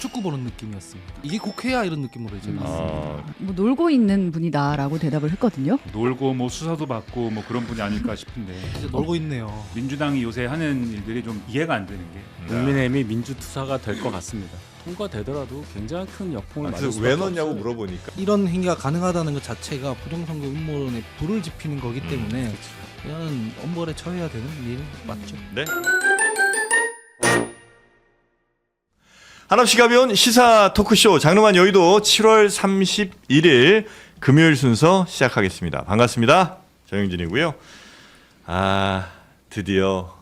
축구 보는 느낌이었습니다. 이게 국회야 이런 느낌으로 이제 봤습니다. 뭐 놀고 있는 분이다라고 대답을 했거든요. 놀고 뭐 수사도 받고 뭐 그런 분이 아닐까 싶은데 이제 놀고 있네요. 민주당이 요새 하는 일들이 좀 이해가 안 되는 게 국민의힘이 민주투사가 될 것 같습니다. 통과되더라도 굉장히 큰 역풍을 맞을 수밖에 왜 넣냐고 없어요. 물어보니까 이런 행위가 가능하다는 것 자체가 부정선거 음모론에 불을 지피는 거기 때문에 이건 엄벌에 처해야 되는 일 맞죠? 네. 한없이 가벼운 시사 토크쇼 장르만 여의도 7월 31일 금요일 순서 시작하겠습니다. 반갑습니다. 정영진이고요. 드디어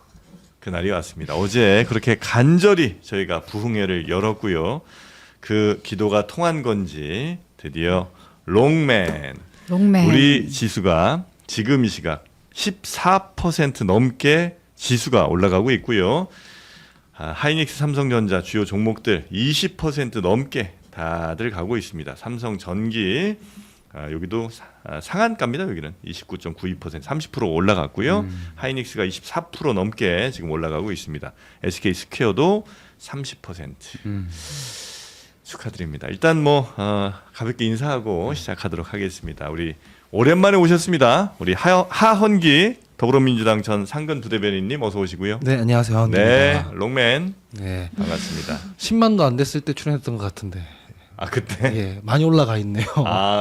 그날이 왔습니다. 어제 그렇게 간절히 저희가 부흥회를 열었고요. 그 기도가 통한 건지 드디어 롱맨 우리 지수가 지금 이 시각 14% 넘게 지수가 올라가고 있고요. 하이닉스, 삼성전자 주요 종목들 20% 넘게 다들 가고 있습니다. 삼성전기 여기도 상한가입니다. 여기는 29.92% 30% 올라갔고요. 하이닉스가 24% 넘게 지금 올라가고 있습니다. SK 스퀘어도 30% 축하드립니다. 일단 뭐 가볍게 인사하고 시작하도록 하겠습니다. 우리 오랜만에 오셨습니다. 우리 하헌기 더불어민주당 전 상근 부대변인님 어서 오시고요. 네, 안녕하세요. 네, 롱맨. 네. 반갑습니다. 10만도 안 됐을 때 출연했던 것 같은데. 그때? 예, 많이 올라가 있네요.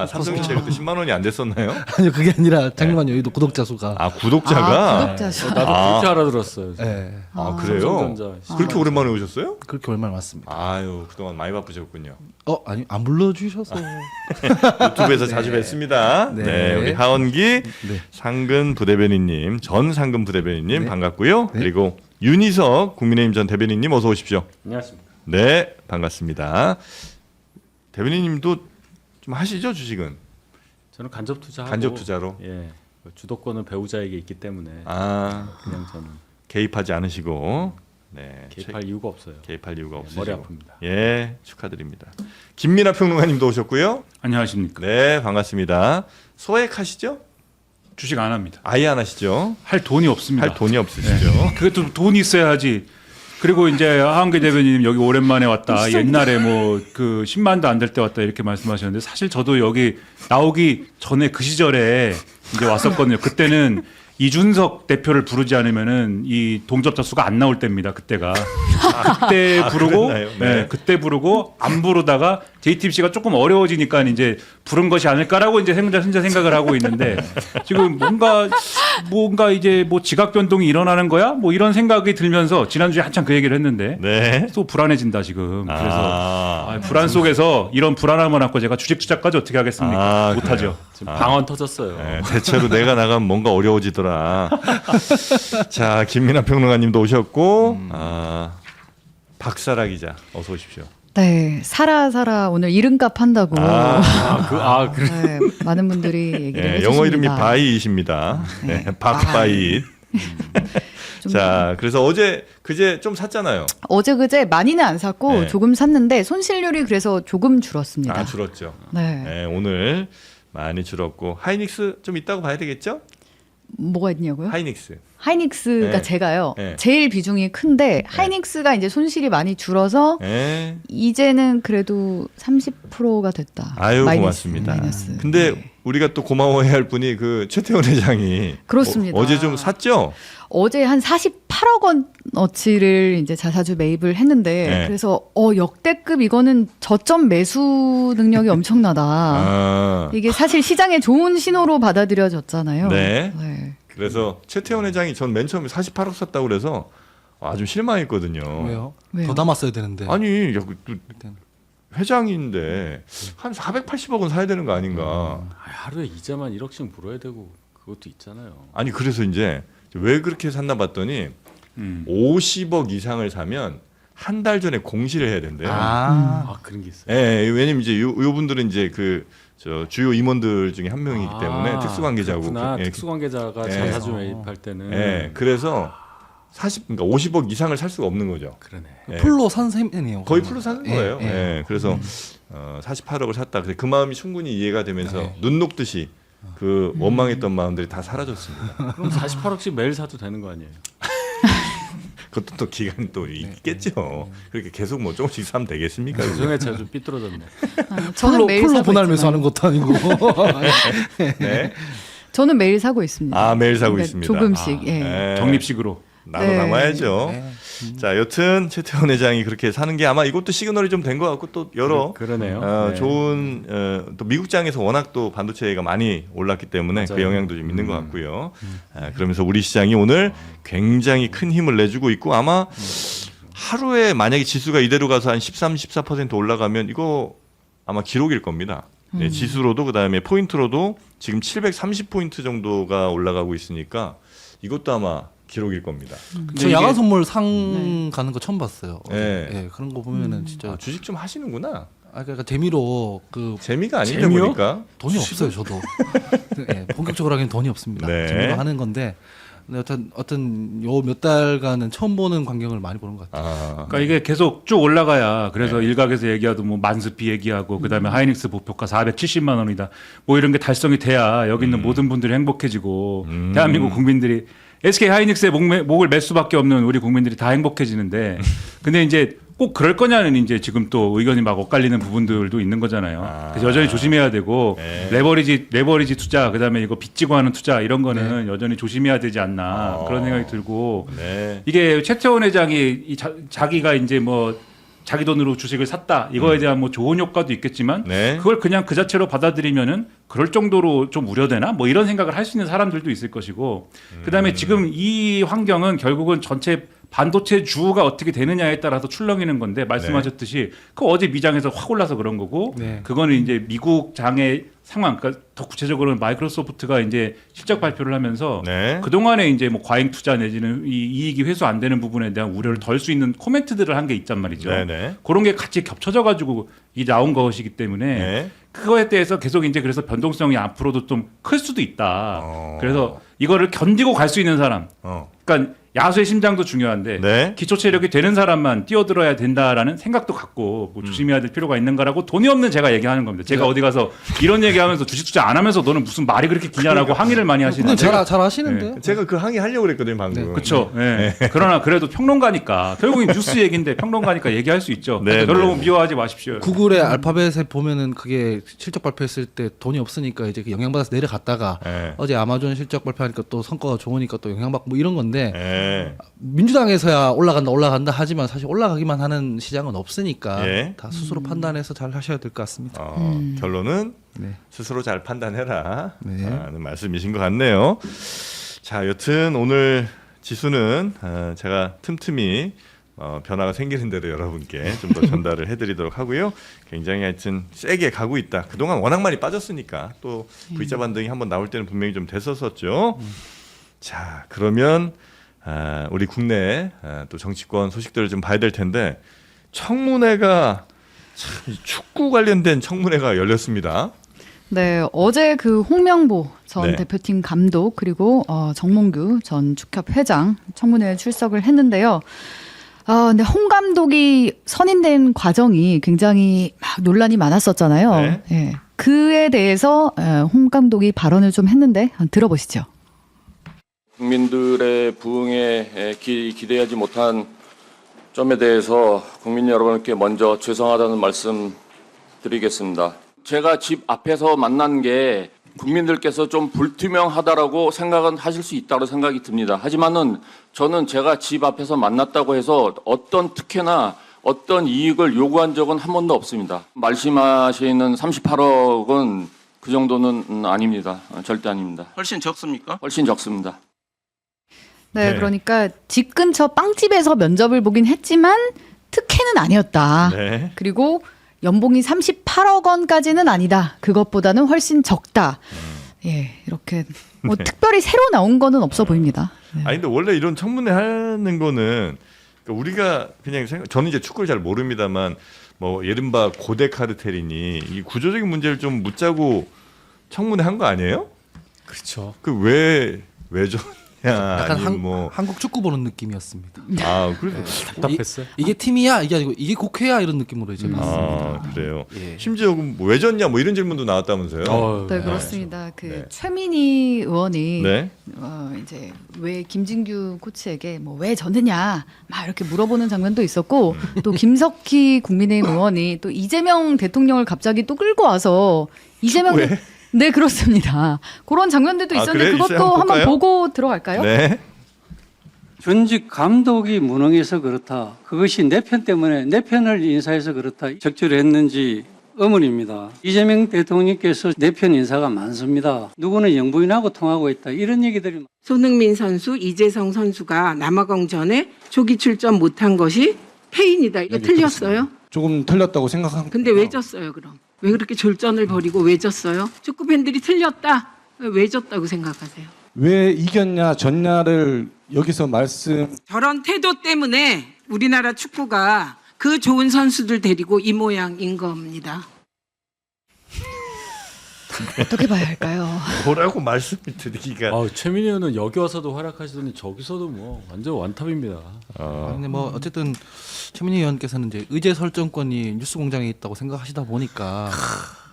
삼성전자 그때 10만 원이 안 됐었나요? 아니요, 그게 아니라 장르만 여의도 구독자 수가. 구독자가? 구독자 수. 나도 그렇게 알아들었어요. 네, 그래요? 삼성전자. 그렇게 오랜만에 오셨어요? 그렇게 얼마나 왔습니다. 아유, 그동안 많이 바쁘셨군요. 아니 안 불러주셔서. 유튜브에서 자주 뵀습니다. 네, 우리 하헌기 상근 부대변인님, 전 상근 부대변인님 반갑고요. 그리고 윤희석 국민의힘 전 대변인님 어서 오십시오. 안녕하십니까. 네, 반갑습니다. 대변인님도 좀 하시죠, 주식은? 저는 간접 투자하고 간접 투자로. 예. 주도권은 배우자에게 있기 때문에 그냥 저는 개입하지 않으시고 네, 개입할 이유가 없어요. 개입할 이유가 없으시고. 머리 아픕니다. 예, 축하드립니다. 김민하 평론가님도 오셨고요. 안녕하십니까. 네, 반갑습니다. 소액하시죠? 주식 안 합니다. 아예 안 하시죠? 할 돈이 없습니다. 할 돈이 없으시죠? 그것도 돈이 있어야지. 그리고 이제 하헌기 대변인님 여기 오랜만에 왔다. 옛날에 뭐 그 10만도 안 될 때 왔다 이렇게 말씀하셨는데 사실 저도 여기 나오기 전에 그 시절에 이제 왔었거든요. 그때는 이준석 대표를 부르지 않으면은 이 동접자 수가 안 나올 때입니다. 그때가 그때 부르고, 그랬나요? 네. 그때 부르고 안 부르다가 JTBC가 조금 어려워지니까 이제 부른 것이 아닐까라고 이제 혼자 생각을 하고 있는데 지금 뭔가 이제 뭐 지각 변동이 일어나는 거야? 뭐 이런 생각이 들면서 지난주에 한참 그 얘기를 했는데 네. 또 불안해진다 지금. 그래서 불안 속에서 이런 불안함을 안고 제가 주식 투자까지 어떻게 하겠습니까? 못하죠. 지금 방언 터졌어요. 네, 대체로 내가 나가면 뭔가 어려워지더라. 자, 김민하 평론가님도 오셨고, 박사라 기자 어서 오십시오. 네, 사라 오늘 이름값 한다고. 그래. 네, 많은 분들이 얘기를 해주십니다. 영어 이름이 바이잇입니다. 네, 박바잇. 자, 그래서 그제 좀 샀잖아요. 어제 그제 많이는 안 샀고 네. 조금 샀는데 손실률이 그래서 조금 줄었습니다. 줄었죠. 네. 네, 오늘 많이 줄었고 하이닉스 좀 있다고 봐야 되겠죠? 뭐가 있냐고요? 하이닉스가 네. 제가요. 네. 제일 비중이 큰데 하이닉스가 이제 손실이 많이 줄어서 네. 이제는 그래도 30%가 됐다. 아유, 마이너스, 고맙습니다. 마이너스. 근데 네. 우리가 또 고마워해야 할 분이 그 최태원 회장이 그렇습니다. 어제 좀 샀죠? 어제 한 48억 원어치를 이제 자사주 매입을 했는데 네. 그래서 역대급 이거는 저점 매수 능력이 엄청나다. 이게 사실 시장에 좋은 신호로 받아들여졌잖아요. 네. 네. 그래서 최태원 회장이 전 맨 처음에 48억 샀다고 그래서 좀 실망했거든요. 왜요? 왜요? 더 남았어야 되는데. 아니, 회장인데 한 480억은 사야 되는 거 아닌가? 하루에 이자만 1억씩 물어야 되고 그것도 있잖아요. 아니, 그래서 이제 왜 그렇게 샀나 봤더니 50억 이상을 사면 한 달 전에 공시를 해야 된대요. 그런 게 있어요. 예, 왜냐면 이제 요 분들은 이제 저 주요 임원들 중에 한 명이기 때문에 특수관계자고. 그렇구나. 예, 특수관계자가 예. 자사주 매입할 때는 예, 그래서 그러니까 50억 이상을 살 수가 없는 거죠. 그러네. 예. 풀로 산 셈이네요. 거의 풀로 사는 예, 거예요. 예. 예, 그래서 48억을 샀다. 그래서 그 마음이 충분히 이해가 되면서 네. 눈 녹듯이 그 원망했던 마음들이 다 사라졌습니다. 그럼 48억씩 매일 사도 되는 거 아니에요? 그것도 또 기간이 또 있겠죠. 그렇게 계속 뭐 조금씩 사면 되겠습니까? 죄송해요, 좀 삐뚤어졌네. 저는 매일 풀로 사고 분할 있지만. 매수하는 것도 아니고. 네. 저는 매일 사고 있습니다. 아, 매일 사고 그러니까 있습니다. 조금씩. 예. 네. 적립식으로. 나눠 네. 담아야죠. 네. 자, 여튼 최태원 회장이 그렇게 사는 게 아마 이것도 시그널이 좀 된 것 같고 또 여러 그러네요. 네. 좋은 또 미국장에서 워낙 또 반도체가 많이 올랐기 때문에 그 맞아요. 영향도 좀 있는 것 같고요. 그러면서 우리 시장이 오늘 굉장히 큰 힘을 내주고 있고 아마 하루에 만약에 지수가 이대로 가서 한 13, 14% 올라가면 이거 아마 기록일 겁니다. 네, 지수로도 그다음에 포인트로도 지금 730포인트 정도가 올라가고 있으니까 이것도 아마 기록일 겁니다. 저 야간 선물 상 가는 거 처음 봤어요. 네. 예, 그런 거 보면은 진짜 주식 좀 하시는구나. 그러니까 재미로 그 재미가 아닌데 재미요? 보니까. 돈이 없어요, 저도. 예, 본격적으로 하기엔 돈이 없습니다. 네. 재미로 하는 건데 근데 어떤 요 몇 달간은 처음 보는 광경을 많이 보는 것 같아요. 아, 그러니까 이게 계속 쭉 올라가야 그래서 네. 일각에서 얘기하도 뭐 만스피 얘기하고 그다음에 하이닉스 목표가 470만 원이다. 뭐 이런 게 달성이 돼야 여기 있는 모든 분들이 행복해지고 대한민국 국민들이 SK 하이닉스의 목을 맬 수밖에 없는 우리 국민들이 다 행복해지는데 근데 이제 꼭 그럴 거냐는 이제 지금 또 의견이 막 엇갈리는 부분들도 있는 거잖아요. 그래서 여전히 조심해야 되고 네. 레버리지 투자 그다음에 이거 빚지고 하는 투자 이런 거는 여전히 조심해야 되지 않나 그런 생각이 들고 네. 이게 최태원 회장이 자기가 이제 뭐 자기 돈으로 주식을 샀다 이거에 대한 뭐 좋은 효과도 있겠지만 네. 그걸 그냥 그 자체로 받아들이면은 그럴 정도로 좀 우려되나 뭐 이런 생각을 할 수 있는 사람들도 있을 것이고 그다음에 지금 이 환경은 결국은 전체 반도체 주가 어떻게 되느냐에 따라서 출렁이는 건데 말씀하셨듯이 그 어제 미장에서 확 올라서 그런 거고 네. 그거는 이제 미국 장의 상황 그러니까 더 구체적으로는 마이크로소프트가 이제 실적 발표를 하면서 네. 그동안에 이제 뭐 과잉 투자 내지는 이 이익이 회수 안 되는 부분에 대한 우려를 덜 수 있는 코멘트들을 한 게 있단 말이죠. 네네. 그런 게 같이 겹쳐져 가지고 이 나온 것이기 때문에 네. 그거에 대해서 계속 이제 그래서 변동성이 앞으로도 좀 클 수도 있다. 그래서 이거를 견디고 갈 수 있는 사람. 그러니까 야수의 심장도 중요한데 네. 기초 체력이 되는 사람만 뛰어들어야 된다라는 생각도 갖고 뭐 조심해야 될 필요가 있는 거라고 돈이 없는 제가 얘기하는 겁니다. 제가 어디 가서 이런 얘기하면서 주식 투자 안 하면서 너는 무슨 말이 그렇게 기냐라고 항의를 많이 근데 하시는데 잘 하시는데. 제가 그 항의 하려고 그랬거든요, 방금. 그렇죠. 예. 그러나 그래도 평론가니까 결국은 뉴스 얘기인데 평론가니까 얘기할 수 있죠. 네, 별로 네. 미워하지 마십시오. 구글의 알파벳에 보면은 그게 실적 발표했을 때 돈이 없으니까 이제 그 영향받아서 내려갔다가 네. 어제 아마존 실적 발표하니까 또 성과가 좋으니까 또 영향받고 뭐 이런 건데 네. 민주당에서야 올라간다 하지만 사실 올라가기만 하는 시장은 없으니까 예. 다 스스로 판단해서 잘 하셔야 될 것 같습니다. 결론은 네. 스스로 잘 판단해라. 네. 하는 말씀이신 것 같네요. 자, 여튼 오늘 지수는 제가 틈틈이 변화가 생기는 대로 여러분께 좀 더 전달을 해드리도록 하고요. 굉장히 하여튼 세게 가고 있다. 그동안 워낙 많이 빠졌으니까 또 V자 반등이 한번 나올 때는 분명히 좀 됐었었죠. 자, 그러면 우리 국내 또 정치권 소식들을 좀 봐야 될 텐데 청문회가 참 축구 관련된 청문회가 열렸습니다. 네, 어제 그 홍명보 전 네. 대표팀 감독 그리고 정몽규 전 축협 회장 청문회에 출석을 했는데요. 근데 홍 감독이 선임된 과정이 굉장히 막 논란이 많았었잖아요. 네. 예. 그에 대해서 홍 감독이 발언을 좀 했는데 들어보시죠. 국민들의 부응에 기대하지 못한 점에 대해서 국민 여러분께 먼저 죄송하다는 말씀 드리겠습니다. 제가 집 앞에서 만난 게 국민들께서 좀 불투명하다라고 생각은 하실 수 있다고 생각이 듭니다. 하지만은 저는 제가 집 앞에서 만났다고 해서 어떤 특혜나 어떤 이익을 요구한 적은 한 번도 없습니다. 말씀하시는 38억은 그 정도는 아닙니다. 절대 아닙니다. 훨씬 적습니까? 훨씬 적습니다. 네, 네. 그러니까 집 근처 빵집에서 면접을 보긴 했지만 특혜는 아니었다. 네. 그리고 연봉이 38억 원까지는 아니다. 그것보다는 훨씬 적다. 예, 이렇게 뭐 특별히 새로 나온 거는 없어 보입니다. 네. 아니 근데 원래 이런 청문회 하는 거는 그러니까 우리가 그냥 저는 이제 축구를 잘 모릅니다만 뭐 이른바 고대 카르텔이니 이 구조적인 문제를 좀 묻자고 청문회 한 거 아니에요? 그렇죠. 그 왜 좀 약간 아니면 뭐 한국 축구 보는 느낌이었습니다. 그래도 답답했어요. 이게 팀이야 이게 아니고 이게 국회야 이런 느낌으로 이제 봤습니다. 그래요. 예. 심지어 뭐 왜 졌냐 뭐 이런 질문도 나왔다면서요. 네, 그렇습니다. 그 네. 최민희 의원이 네. 이제 왜 김진규 코치에게 뭐 왜 졌느냐 막 이렇게 물어보는 장면도 있었고 또 김석희 국민의힘 의원이 또 이재명 대통령을 갑자기 또 끌고 와서 이재명 축구에? 네 그렇습니다. 그런 장면들도 있었는데 그래? 그것도 있어요? 한번 한번 볼까요? 보고 들어갈까요? 네. 전직 감독이 무능해서 그렇다. 그것이 내 편 때문에 내 편을 인사해서 그렇다. 적절했는지 의문입니다. 이재명 대통령께서 내 편 인사가 많습니다. 누구는 영부인하고 통하고 있다. 이런 얘기들이 손흥민 선수, 이재성 선수가 남아공전에 조기 출전 못한 것이 패인이다. 이거 틀렸어요? 조금 틀렸다고 생각합니다. 근데 왜 졌어요, 그럼? 왜 그렇게 졸전을 벌이고 왜 졌어요? 축구 팬들이 틀렸다. 왜 졌다고 생각하세요? 왜 이겼냐 졌냐를 여기서 말씀 저런 태도 때문에 우리나라 축구가 그 좋은 선수들 데리고 이 모양인 겁니다. 어떻게 봐야 할까요? 뭐라고 말씀을 드리기가. 최민희 의원은 여기 와서도 활약하시더니 저기서도 뭐 완전 완탑입니다. 근데 뭐 어쨌든 최민희 의원께서는 이제 의제 설정권이 뉴스공장에 있다고 생각하시다 보니까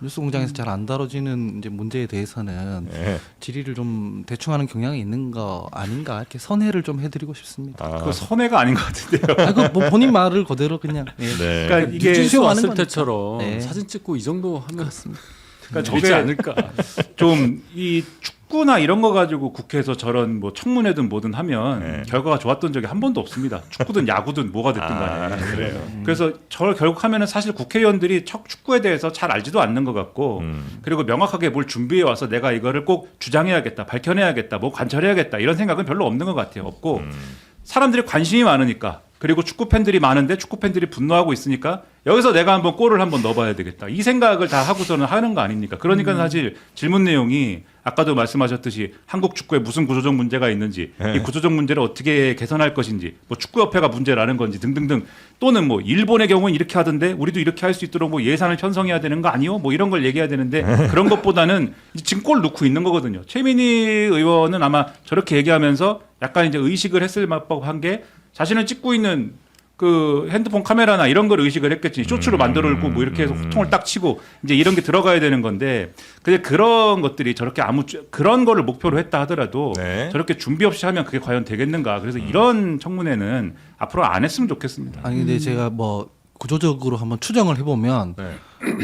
뉴스공장에서 잘 안 다뤄지는 이제 문제에 대해서는 네. 질의를 좀 대충하는 경향이 있는 거 아닌가 이렇게 선회를 좀 해드리고 싶습니다. 그 선회가 아닌 것 같은데요. 뭐 본인 말을 그대로 그냥 예. 네. 그러니까 이게 뉴스 뉴스 하는 왔을 거니까. 때처럼 네. 사진 찍고 이 정도 하면 그렇습니다. 그러니까 되지 저게 않을까. 좀 이 축구나 이런 거 가지고 국회에서 저런 뭐 청문회든 뭐든 하면 네. 결과가 좋았던 적이 한 번도 없습니다. 축구든 야구든 뭐가 됐든 간에. 그래요. 그래서 저를 결국 하면은 사실 국회의원들이 축구에 대해서 잘 알지도 않는 것 같고 그리고 명확하게 뭘 준비해 와서 내가 이거를 꼭 주장해야겠다, 밝혀내야겠다, 뭐 관철해야겠다 이런 생각은 별로 없는 것 같아요. 없고 사람들이 관심이 많으니까 그리고 축구 팬들이 많은데 축구 팬들이 분노하고 있으니까 여기서 내가 한번 골을 한번 넣어봐야 되겠다. 이 생각을 다 하고서는 하는 거 아닙니까? 그러니까 사실 질문 내용이 아까도 말씀하셨듯이 한국 축구에 무슨 구조적 문제가 있는지 이 구조적 문제를 어떻게 개선할 것인지 뭐 축구협회가 문제라는 건지 등등등 또는 뭐 일본의 경우는 이렇게 하던데 우리도 이렇게 할 수 있도록 뭐 예산을 편성해야 되는 거 아니요? 뭐 이런 걸 얘기해야 되는데 그런 것보다는 지금 골 넣고 있는 거거든요. 최민희 의원은 아마 저렇게 얘기하면서 약간 이제 의식을 했을 법한 게 자신을 찍고 있는 그 핸드폰 카메라나 이런 걸 의식을 했겠지. 쇼츠로 만들어 놓고 뭐 이렇게 해서 호통을 딱 치고 이제 이런 게 들어가야 되는 건데 근데 그런 것들이 저렇게 그런 거를 목표로 했다 하더라도 네. 저렇게 준비 없이 하면 그게 과연 되겠는가. 그래서 이런 청문회는 앞으로 안 했으면 좋겠습니다. 아니 근데 제가 뭐 구조적으로 한번 추정을 해보면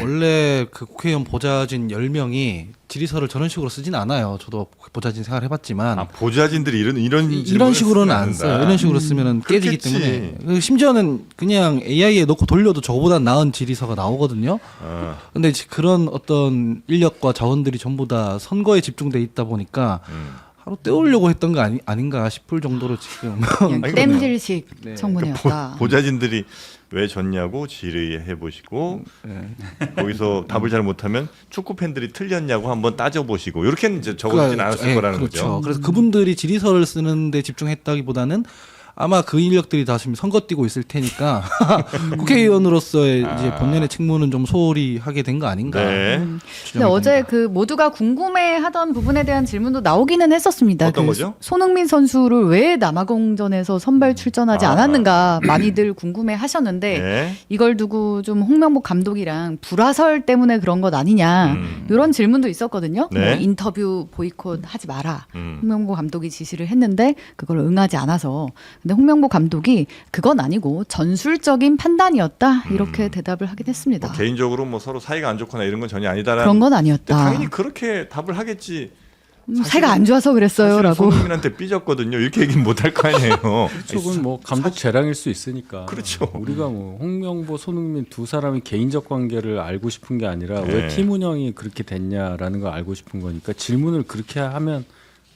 원래 그 국회의원 보좌진 10명이 질의서를 저런 식으로 쓰진 않아요. 저도 보좌진 생활 해봤지만 보좌진들이 이런 이런 식으로는 안 써요. 이런 식으로 쓰면은 깨지기 그렇겠지. 때문에 그리고 심지어는 그냥 AI에 넣고 돌려도 저보다 나은 질의서가 나오거든요. 근데 이제 그런 어떤 인력과 자원들이 전부 다 선거에 집중돼 있다 보니까 하루 때우려고 했던 거 아닌가 싶을 정도로 지금 그냥 아니, 땜질식 네. 청문회였다. 보좌진들이 왜 졌냐고 질의해 보시고 거기서 답을 잘 못하면 축구 팬들이 틀렸냐고 한번 따져 보시고 이렇게 이제 적어지진 않았을 예, 거라는 그렇죠. 거죠. 그래서 그분들이 질의서를 쓰는데 집중했다기보다는 아마 그 인력들이 다 지금 선거 뛰고 있을 테니까 국회의원으로서의 이제 본연의 책무는 좀 소홀히 하게 된 거 아닌가. 네. 근데 어제 그 모두가 궁금해하던 부분에 대한 질문도 나오기는 했었습니다. 어떤 그 거죠? 손흥민 선수를 왜 남아공전에서 선발 출전하지 않았는가 많이들 궁금해하셨는데 네. 이걸 두고 좀 홍명보 감독이랑 불화설 때문에 그런 것 아니냐 이런 질문도 있었거든요. 네. 뭐 인터뷰 보이콧 하지 마라. 음. 홍명보 감독이 지시를 했는데 그걸 응하지 않아서 근데 홍명보 감독이 그건 아니고 전술적인 판단이었다 이렇게 대답을 하긴 했습니다. 뭐 개인적으로 뭐 서로 사이가 안 좋거나 이런 건 전혀 아니다라는. 그런 건 근데 아니었다. 당연히 그렇게 답을 하겠지. 사이가 안 좋아서 사실은 그랬어요라고. 손흥민한테 삐졌거든요. 이렇게 얘기는 못 할 거 아니에요. 쪽은 뭐 감독 재량일 수 있으니까. 그렇죠. 우리가 뭐 홍명보, 손흥민 두 사람의 개인적 관계를 알고 싶은 게 아니라 네. 왜 팀 운영이 그렇게 됐냐라는 걸 알고 싶은 거니까 질문을 그렇게 하면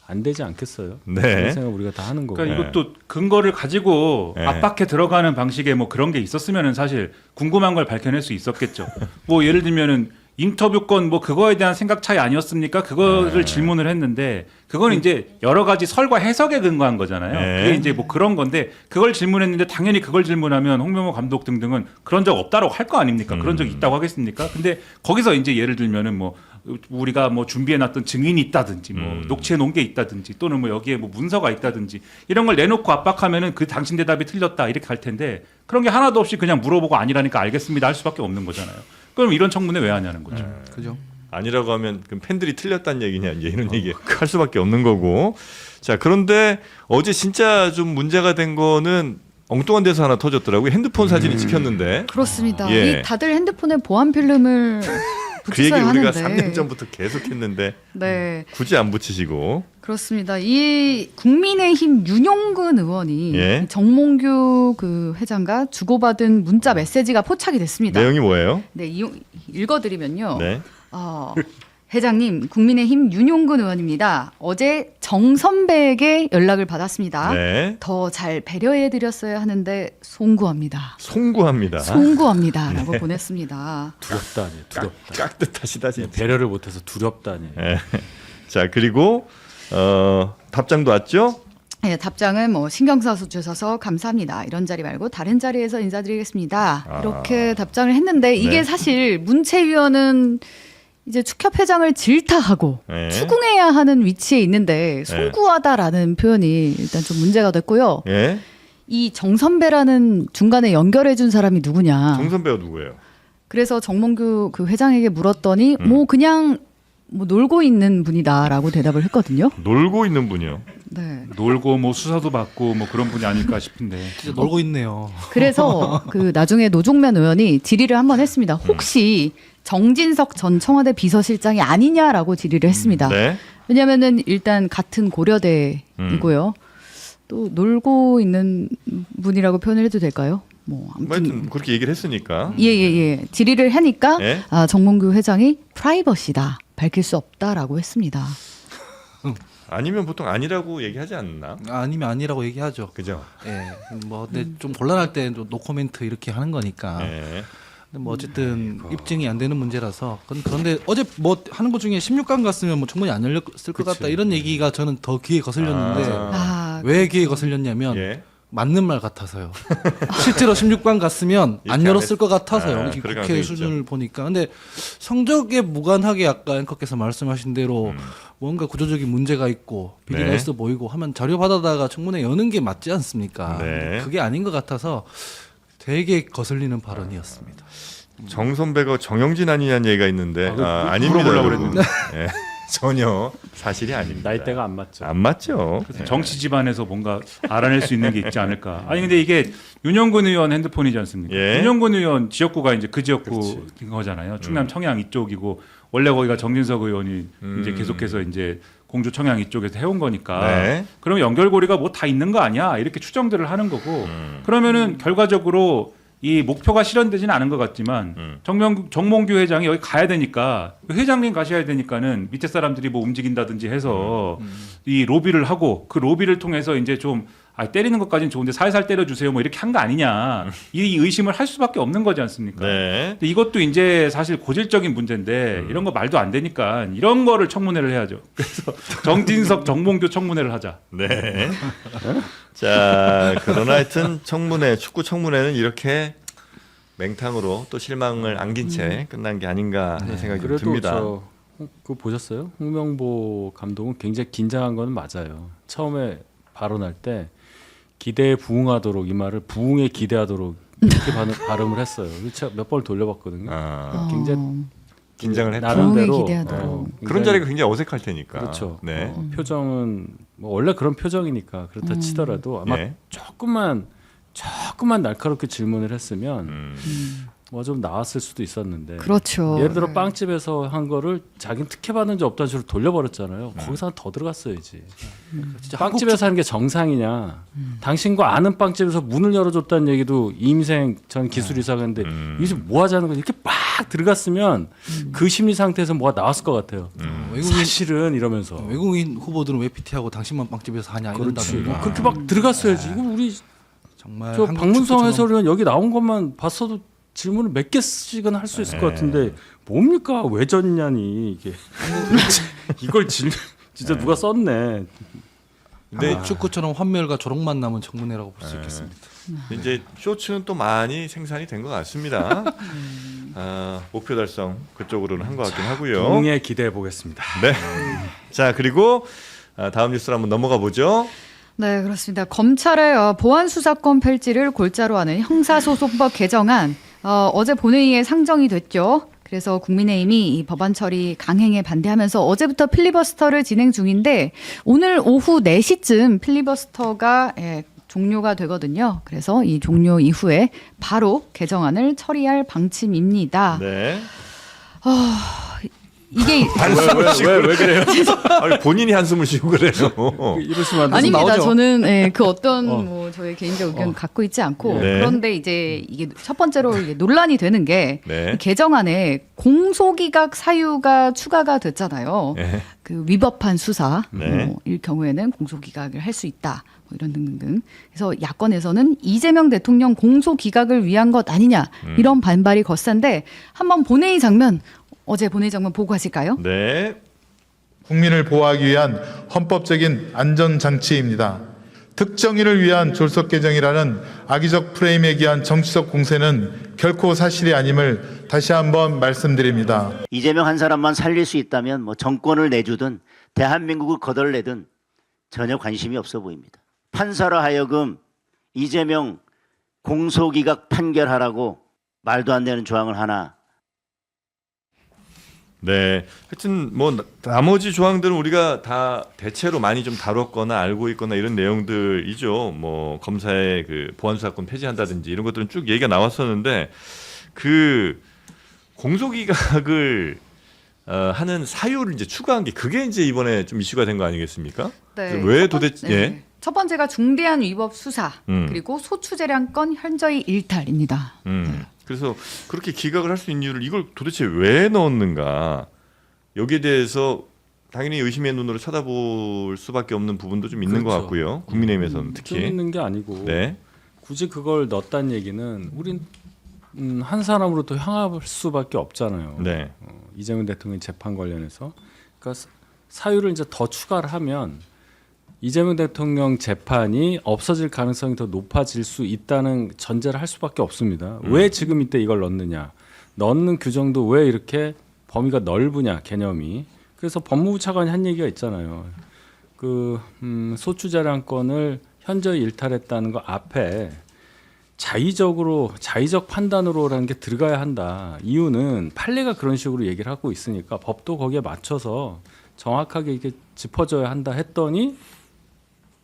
안 되지 않겠어요? 네. 그런 생각 우리가 다 하는 거고. 그러니까 이것도 근거를 가지고 네. 압박해 들어가는 방식의 뭐 그런 게 있었으면은 사실 궁금한 걸 밝혀낼 수 있었겠죠. 뭐 예를 들면은 인터뷰권 뭐 그거에 대한 생각 차이 아니었습니까? 그거를 질문을 했는데 그건 이제 여러 가지 설과 해석에 근거한 거잖아요. 네. 그게 이제 뭐 그런 건데 그걸 질문했는데 당연히 그걸 질문하면 홍명보 감독 등등은 그런 적 없다라고 할 거 아닙니까? 그런 적 있다고 하겠습니까? 근데 거기서 이제 예를 들면은 뭐 우리가 뭐 준비해놨던 증인이 있다든지 뭐 녹취해놓은 게 있다든지 또는 뭐 여기에 뭐 문서가 있다든지 이런 걸 내놓고 압박하면은 그 당신 대답이 틀렸다 이렇게 할 텐데 그런 게 하나도 없이 그냥 물어보고 아니라니까 알겠습니다 할 수밖에 없는 거잖아요. 그럼 이런 청문회 왜 하냐는 거죠. 그죠? 아니라고 하면 그럼 팬들이 틀렸다는 얘기냐 이제 이런 얘기 할 수밖에 없는 거고. 자, 그런데 어제 진짜 좀 문제가 된 거는 엉뚱한 데서 하나 터졌더라고요. 핸드폰 사진이 찍혔는데. 그렇습니다. 예. 이 다들 핸드폰에 보안 필름을 그 얘기를 붙이셔야 우리가 하는데. 3년 전부터 계속 했는데 네, 굳이 안 붙이시고. 그렇습니다. 이 국민의힘 윤용근 의원이 예. 정몽규 그 회장과 주고받은 문자 메시지가 포착이 됐습니다. 내용이 뭐예요? 네, 읽어드리면요. 네. 회장님, 국민의힘 윤용근 의원입니다. 어제 정 선배에게 연락을 받았습니다. 네. 더 잘 배려해드렸어야 하는데 송구합니다. 송구합니다. 송구합니다라고 보냈습니다. 두렵다니, 두렵다. 깍듯하시다 진짜. 배려를 못해서 두렵다니. 네. 자, 그리고 답장도 왔죠? 네, 답장은 뭐 신경 써서 주셔서 감사합니다. 이런 자리 말고 다른 자리에서 인사드리겠습니다. 이렇게 답장을 했는데 이게 네. 사실 문체위원은 이제 축협회장을 질타하고 네. 추궁해야 하는 위치에 있는데 송구하다라는 표현이 일단 좀 문제가 됐고요. 예. 이 정선배라는 중간에 연결해준 사람이 누구냐. 정 선배가 누구예요? 그래서 정몽규 그 회장에게 물었더니 뭐 그냥 뭐 놀고 있는 분이다라고 대답을 했거든요. 놀고 있는 분이요. 네. 놀고 뭐 수사도 받고 뭐 그런 분이 아닐까 싶은데. 진짜 놀고 있네요. 그래서 그 나중에 노종면 의원이 질의를 한번 했습니다. 혹시 정진석 전 청와대 비서실장이 아니냐라고 질의를 했습니다. 네. 왜냐하면은 일단 같은 고려대이고요. 또 놀고 있는 분이라고 표현을 해도 될까요? 뭐 아무튼 하여튼 그렇게 얘기를 했으니까. 예. 질의를 하니까 예? 정몽규 회장이 프라이버시다. 밝힐 수 없다라고 했습니다. 아니면 보통 아니라고 얘기하지 않나? 아니면 아니라고 얘기하죠. 그죠? 예. 뭐 근데 좀 곤란할 때 노코멘트 이렇게 하는 거니까. 예. 근데 뭐 어쨌든 입증이 안 되는 문제라서. 그런데 어제 뭐 하는 것 중에 16강 갔으면 뭐 충분히 안 열렸을 것 같다 이런 얘기가 저는 더 귀에 거슬렸는데 왜 귀에 거슬렸냐면 예. 맞는 말 같아서요. 실제로 16강 갔으면 안 이렇게 열었을 안 것 같아서요. 아, 지금 그럴 국회 가능성이 수준을 보니까. 근데 성적에 무관하게 아까 앵커께서 말씀하신 대로 뭔가 구조적인 문제가 있고 비리가 네. 있어 보이고 하면 자료 받아다가 청문회 여는 게 맞지 않습니까? 네. 근데 그게 아닌 것 같아서 되게 거슬리는 발언이었습니다. 정 선배가 정영진 아니냐는 얘기가 있는데 아닙니다. 물어보려고 여러분. 예. 전혀 사실이 아닙니다. 나이대가 안 맞죠. 안 맞죠. 그래서 정치 집안에서 뭔가 알아낼 수 있는 게 있지 않을까. 아니 근데 이게 윤영근 의원 핸드폰이지 않습니까? 예. 윤영근 의원 지역구가 이제 그 지역구인 거잖아요. 충남 청양 이쪽이고 원래 거기가 정진석 의원이 이제 계속해서 이제 공주 청양 이쪽에서 해온 거니까. 네. 그러면 연결고리가 뭐 다 있는 거 아니야? 이렇게 추정들을 하는 거고. 그러면은 결과적으로 이 목표가 실현되지는 않은 것 같지만 정몽규 회장이 여기 가야 되니까 회장님 가셔야 되니까는 밑에 사람들이 뭐 움직인다든지 해서 이 로비를 하고 그 로비를 통해서 이제 좀 때리는 것까지는 좋은데 살살 때려주세요 뭐 이렇게 한 거 아니냐 이 의심을 할 수밖에 없는 거지 않습니까? 네. 근데 이것도 이제 사실 고질적인 문제인데 이런 거 말도 안 되니까 이런 거를 청문회를 해야죠. 그래서 정진석, 정몽규 청문회를 하자. 네. 자, 그러나 하여튼 청문회, 축구 청문회는 이렇게 맹탕으로 또 실망을 안긴 채 끝난 게 아닌가 하는 생각이 좀 그래도 듭니다. 그거 보셨어요? 홍명보 감독은 굉장히 긴장한 건 맞아요. 처음에 발언할 때 기대에 부응하도록 이 말을 부응에 기대하도록 이렇게 발음을 했어요. 제가 몇 번을 돌려봤거든요. 굉장히 긴장을 했다. 나름대로 부응에 기대하도록. 그런 자리가 굉장히 어색할 테니까. 그렇죠. 네. 표정은 뭐 원래 그런 표정이니까 그렇다 치더라도 아마 예. 조금만 날카롭게 질문을 했으면 뭐 좀 나왔을 수도 있었는데. 그렇죠. 예를 들어 빵집에서 한 거를 자기는 특혜받은 적 없다는 식으로 돌려버렸잖아요. 거기서 더 들어갔어야지. 진짜 빵집에서 하는 게 정상이냐. 당신과 아는 빵집에서 문을 열어줬다는 얘기도 이임생 전 기술이사가인데 이게 뭐 하자는 거지. 이렇게 막 들어갔으면 그 심리 상태에서 뭐가 나왔을 것 같아요. 사실은 이러면서. 외국인 후보들은 왜 PT하고 당신만 빵집에서 하냐 그렇지. 이런다든가. 그렇게 막 들어갔어야지. 이거 우리 정말 저 한국 박문성 축구처럼 해설위원 여기 나온 것만 봤어도 질문을 몇 개씩은 할 수 있을 것 같은데 뭡니까 왜 졌냐니 이게 이걸 진짜 누가 썼네. 한국 축구처럼 환멸과 조롱만 남은 청문회라고 볼 수 있겠습니다. 이제 쇼츠는 또 많이 생산이 된 것 같습니다. 목표 달성 그쪽으로는 한 것 같긴 하고요. 부흥에 기대해 보겠습니다. 네. 자, 그리고 다음 뉴스로 한번 넘어가 보죠. 네, 그렇습니다. 검찰의 보안 수사권 폐지를 골자로 하는 형사소송법 개정안 어제 본회의에 상정이 됐죠. 그래서 국민의힘이 이 법안 처리 강행에 반대하면서 어제부터 필리버스터를 진행 중인데 오늘 오후 4시쯤 필리버스터가 종료가 되거든요. 그래서 이 종료 이후에 바로 개정안을 처리할 방침입니다. 네. 이게 왜 그래요? 아니, 본인이 한숨을 쉬고 그래요. 이러시면 안 되죠. 아닙니다. 나오죠. 저는 그 어떤 뭐 저의 개인적 의견 갖고 있지 않고 네. 그런데 이제 이게 첫 번째로 이게 논란이 되는 게 네. 이 개정안에 공소기각 사유가 추가가 됐잖아요. 네. 그 위법한 수사 네. 일 경우에는 공소기각을 할 수 있다. 뭐 이런 등등등. 그래서 야권에서는 이재명 대통령 공소기각을 위한 것 아니냐 이런 반발이 거센데 한번 본회의 장면 어제 본회의 장면 보고 가실까요? 네. 국민을 보호하기 위한 헌법적인 안전장치입니다. 특정인을 위한 졸속 개정이라는 악의적 프레임에 기한 정치적 공세는 결코 사실이 아님을 다시 한번 말씀드립니다. 이재명 한 사람만 살릴 수 있다면 뭐 정권을 내주든 대한민국을 거덜내든 전혀 관심이 없어 보입니다. 판사로 하여금 이재명 공소기각 판결하라고 말도 안 되는 조항을 하나. 네. 하여튼 뭐 나머지 조항들은 우리가 다 대체로 많이 좀 다뤘거나 알고 있거나 이런 내용들이죠. 뭐 검사의 그 보안 수사권 폐지한다든지 이런 것들은 쭉 얘기가 나왔었는데 그 공소기각을 하는 사유를 이제 추가한 게 그게 이제 이번에 좀 이슈가 된 거 아니겠습니까? 네. 왜 도대체 예? 첫 번째가 중대한 위법 수사 그리고 소추재량권 현저히 일탈입니다. 그래서 그렇게 기각을 할 수 있는 이유를 이걸 도대체 왜 넣었는가 여기에 대해서 당연히 의심의 눈으로 쳐다볼 수밖에 없는 부분도 좀 있는 것 그렇죠. 같고요. 국민의힘에서는 특히. 있는 게 아니고 네. 굳이 그걸 넣었다는 얘기는 우린 한 사람으로 또 향할 수밖에 없잖아요. 네. 이재명 대통령 재판 관련해서 그러니까 사유를 이제 더 추가를 하면 이재명 대통령 재판이 없어질 가능성이 더 높아질 수 있다는 전제를 할 수밖에 없습니다. 왜 지금 이때 이걸 넣느냐? 넣는 규정도 왜 이렇게 범위가 넓으냐 개념이. 그래서 법무부 차관이 한 얘기가 있잖아요. 그 소추재량권을 현저히 일탈했다는 거 앞에 자의적 판단으로라는 게 들어가야 한다. 이유는 판례가 그런 식으로 얘기를 하고 있으니까 법도 거기에 맞춰서 정확하게 이렇게 짚어줘야 한다 했더니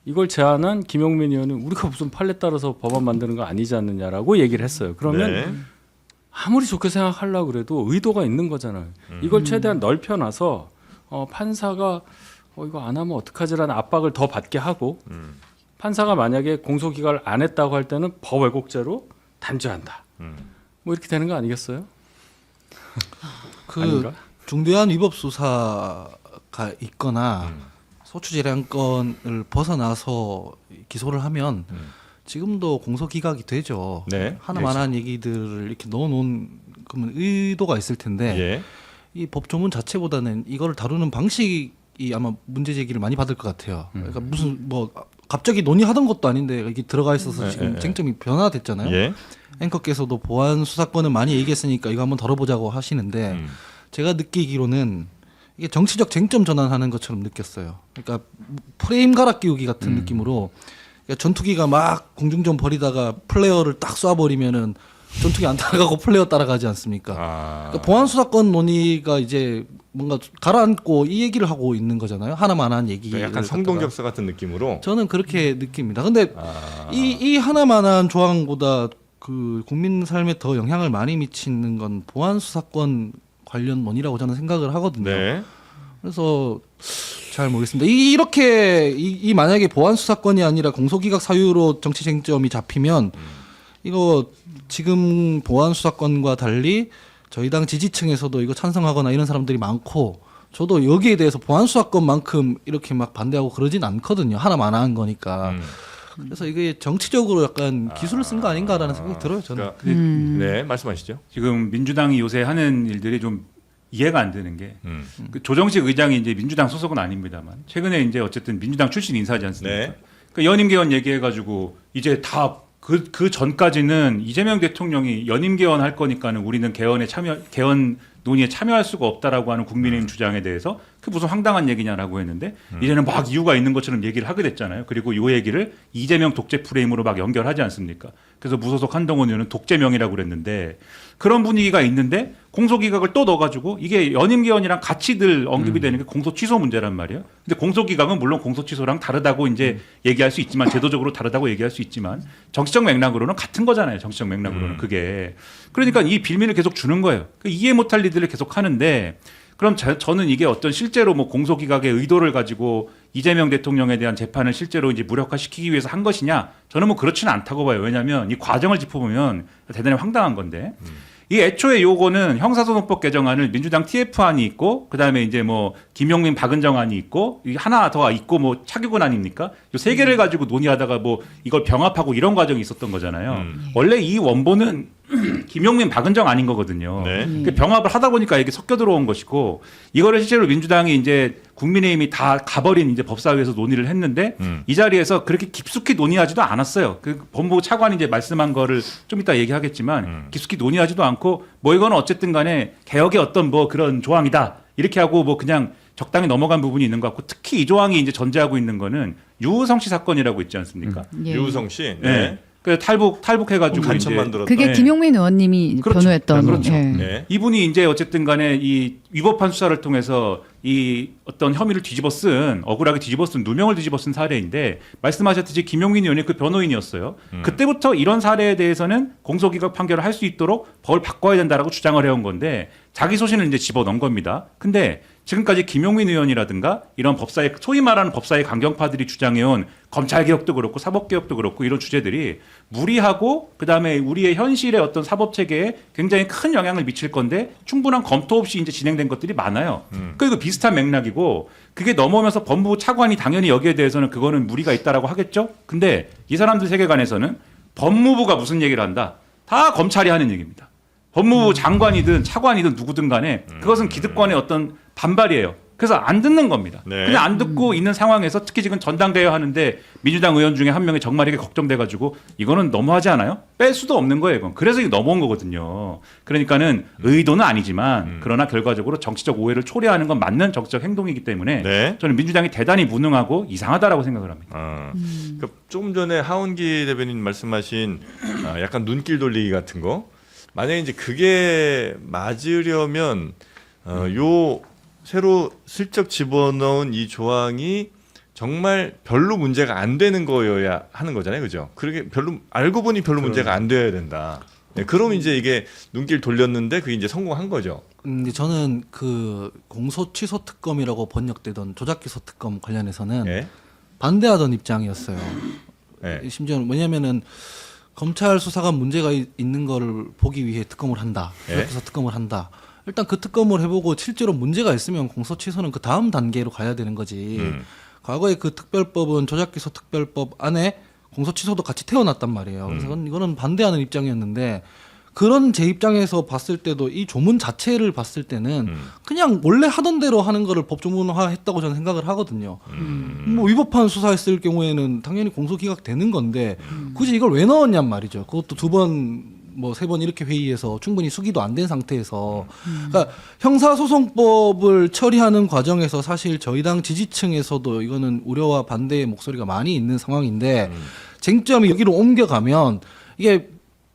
이걸 제안한 김용민 의원은 우리가 무슨 판례 따라서 법안 만드는 거 아니지 않느냐라고 얘기를 했어요. 그러면 네. 아무리 좋게 생각하려고 그래도 의도가 있는 거잖아요. 이걸 최대한 넓혀놔서 판사가 이거 안 하면 어떡하지라는 압박을 더 받게 하고 판사가 만약에 공소기각을 안 했다고 할 때는 법 왜곡죄로 단죄한다. 뭐 이렇게 되는 거 아니겠어요? 그 아닌가? 중대한 위법 수사가 있거나 소추재량권을 벗어나서 기소를 하면 지금도 공소기각이 되죠. 네. 하나만한 얘기들을 이렇게 넣어놓은 그러면 의도가 있을 텐데 예. 이 법조문 자체보다는 이거를 다루는 방식이 아마 문제 제기를 많이 받을 것 같아요. 그러니까 무슨 뭐 갑자기 논의하던 것도 아닌데 이게 들어가 있어서 지금 쟁점이 변화됐잖아요. 예. 앵커께서도 보안 수사권은 많이 얘기했으니까 이거 한번 다뤄보자고 하시는데 제가 느끼기로는 이게 정치적 쟁점 전환하는 것처럼 느꼈어요. 그러니까 프레임 갈아 끼우기 같은 느낌으로 그러니까 전투기가 막 공중전 벌이다가 플레이어를 딱 쏴버리면은 전투기 안 따라가고 플레이어 따라가지 않습니까? 그러니까 보안 수사권 논의가 이제 뭔가 가라앉고 이 얘기를 하고 있는 거잖아요. 하나만한 얘기. 약간 성동격서 같은 느낌으로. 저는 그렇게 느낍니다. 근데 이 하나만한 조항보다 그 국민 삶에 더 영향을 많이 미치는 건 보안 수사권 관련 논의라고 저는 생각을 하거든요. 네. 그래서 잘 모르겠습니다. 이렇게 만약에 보안 수사권이 아니라 공소기각 사유로 정치 쟁점이 잡히면 이거 지금 보안 수사권과 달리 저희 당 지지층에서도 이거 찬성하거나 이런 사람들이 많고 저도 여기에 대해서 보안 수사권만큼 이렇게 막 반대하고 그러진 않거든요. 하나만한 거니까. 그래서 이게 정치적으로 약간 기술을 쓴 거 아닌가라는 생각이 들어요. 저는. 그러니까, 네, 말씀하시죠. 지금 민주당이 요새 하는 일들이 좀 이해가 안 되는 게 그 조정식 의장이 이제 민주당 소속은 아닙니다만 최근에 이제 어쨌든 민주당 출신 인사지 않습니까? 네. 그러니까 연임 개헌 얘기해가지고 이제 다 그 전까지는 이재명 대통령이 연임 개헌할 거니까는 우리는 개헌 논의에 참여할 수가 없다라고 하는 국민의힘 주장에 대해서 그 무슨 황당한 얘기냐라고 했는데 이제는 막 이유가 있는 것처럼 얘기를 하게 됐잖아요. 그리고 이 얘기를 이재명 독재 프레임으로 막 연결하지 않습니까? 그래서 무소속 한동훈 의원은 독재명이라고 그랬는데 그런 분위기가 있는데 공소기각을 또 넣어가지고 이게 연임 개헌이랑 같이 늘 언급이 되는 게 공소 취소 문제란 말이에요. 근데 공소기각은 물론 공소 취소랑 다르다고 이제 얘기할 수 있지만 제도적으로 다르다고 얘기할 수 있지만 정치적 맥락으로는 같은 거잖아요. 정치적 맥락으로는 그게. 그러니까 이 빌미를 계속 주는 거예요. 이해 못할 일들을 계속 하는데 그럼 저는 이게 어떤 실제로 뭐 공소기각의 의도를 가지고 이재명 대통령에 대한 재판을 실제로 이제 무력화시키기 위해서 한 것이냐? 저는 뭐 그렇지는 않다고 봐요. 왜냐하면 이 과정을 짚어보면 대단히 황당한 건데 이 애초에 요거는 형사소송법 개정안을 민주당 TF안이 있고 그다음에 이제 뭐 김용민 박은정안이 있고 하나 더 있고 뭐 차기군 아닙니까? 요 세 개를 가지고 논의하다가 뭐 이걸 병합하고 이런 과정이 있었던 거잖아요. 원래 이 원본은 김용민 박은정 아닌 거거든요. 네. 그 병합을 하다 보니까 이게 섞여 들어온 것이고 이거를 실제로 민주당이 이제 국민의힘이 다 가버린 이제 법사위에서 논의를 했는데 이 자리에서 그렇게 깊숙이 논의하지도 않았어요. 그 법무부 차관이 이제 말씀한 거를 좀 이따 얘기하겠지만 깊숙이 논의하지도 않고 뭐 이거는 어쨌든 간에 개혁의 어떤 뭐 그런 조항이다 이렇게 하고 뭐 그냥 적당히 넘어간 부분이 있는 것 같고 특히 이 조항이 이제 전제하고 있는 거는 유우성 씨 사건이라고 있지 않습니까? 예. 유우성 씨. 네. 그 탈북해가지고 간첩 이제 만들었다. 그게 네. 김용민 의원님이 그렇죠. 변호했던. 그렇죠. 예. 네. 이분이 이제 어쨌든 간에 이 위법한 수사를 통해서 이 어떤 혐의를 억울하게 뒤집어 쓴 누명을 뒤집어 쓴 사례인데 말씀하셨듯이 김용민 의원이 그 변호인이었어요. 그때부터 이런 사례에 대해서는 공소기각 판결을 할 수 있도록 법을 바꿔야 된다라고 주장을 해온 건데 자기 소신을 이제 집어넣은 겁니다. 근데 지금까지 김용민 의원이라든가 이런 법사의 소위 말하는 법사의 강경파들이 주장해온 검찰개혁도 그렇고 사법개혁도 그렇고 이런 주제들이 무리하고 그다음에 우리의 현실의 어떤 사법체계에 굉장히 큰 영향을 미칠 건데 충분한 검토 없이 이제 진행된 것들이 많아요. 그리고 비슷한 맥락이고 그게 넘어오면서 법무부 차관이 당연히 여기에 대해서는 그거는 무리가 있다라고 하겠죠. 근데 이 사람들 세계관에서는 법무부가 무슨 얘기를 한다. 다 검찰이 하는 얘기입니다. 법무부 장관이든 차관이든 누구든 간에 그것은 기득권의 어떤 반발이에요. 그래서 안 듣는 겁니다. 네. 그냥 안 듣고 있는 상황에서 특히 지금 전당대회 하는데 민주당 의원 중에 한 명이 정말이게 걱정돼가지고 이거는 너무하지 않아요? 뺄 수도 없는 거예요. 이건. 그래서 이게 넘어온 거거든요. 그러니까는 의도는 아니지만 그러나 결과적으로 정치적 오해를 초래하는 건 맞는 정치적 행동이기 때문에 네. 저는 민주당이 대단히 무능하고 이상하다라고 생각을 합니다. 그러니까 조금 전에 하원기 대변인 말씀하신 약간 눈길 돌리기 같은 거 만약에 이제 그게 맞으려면 요 새로 슬쩍 집어넣은 이 조항이 정말 별로 문제가 안 되는 거여야 하는 거잖아요, 그죠? 그렇게 별로 알고 보니 별로 문제가 안 되어야 된다. 네, 그럼 이제 이게 눈길 돌렸는데 그게 이제 성공한 거죠. 근데 저는 그 공소 취소 특검이라고 번역되던 조작기소 특검 관련해서는 예. 반대하던 입장이었어요. 예. 심지어 뭐냐면은 검찰 수사가 문제가 있는 거를 보기 위해 특검을 한다. 예. 조작기소 특검을 한다. 일단 그 특검을 해보고 실제로 문제가 있으면 공소 취소는 그 다음 단계로 가야 되는 거지. 과거에 그 특별법은 조작기소 특별법 안에 공소 취소도 같이 태워놨단 말이에요. 그래서 이거는 반대하는 입장이었는데 그런 제 입장에서 봤을 때도 이 조문 자체를 봤을 때는 그냥 원래 하던 대로 하는 거를 법조문화했다고 저는 생각을 하거든요. 뭐 위법한 수사했을 경우에는 당연히 공소기각 되는 건데 굳이 이걸 왜 넣었냔 말이죠. 그것도 두 번 뭐 세 번 이렇게 회의해서 충분히 수기도 안 된 상태에서 그러니까 형사소송법을 처리하는 과정에서 사실 저희 당 지지층에서도 이거는 우려와 반대의 목소리가 많이 있는 상황인데 쟁점이 여기로 옮겨가면 이게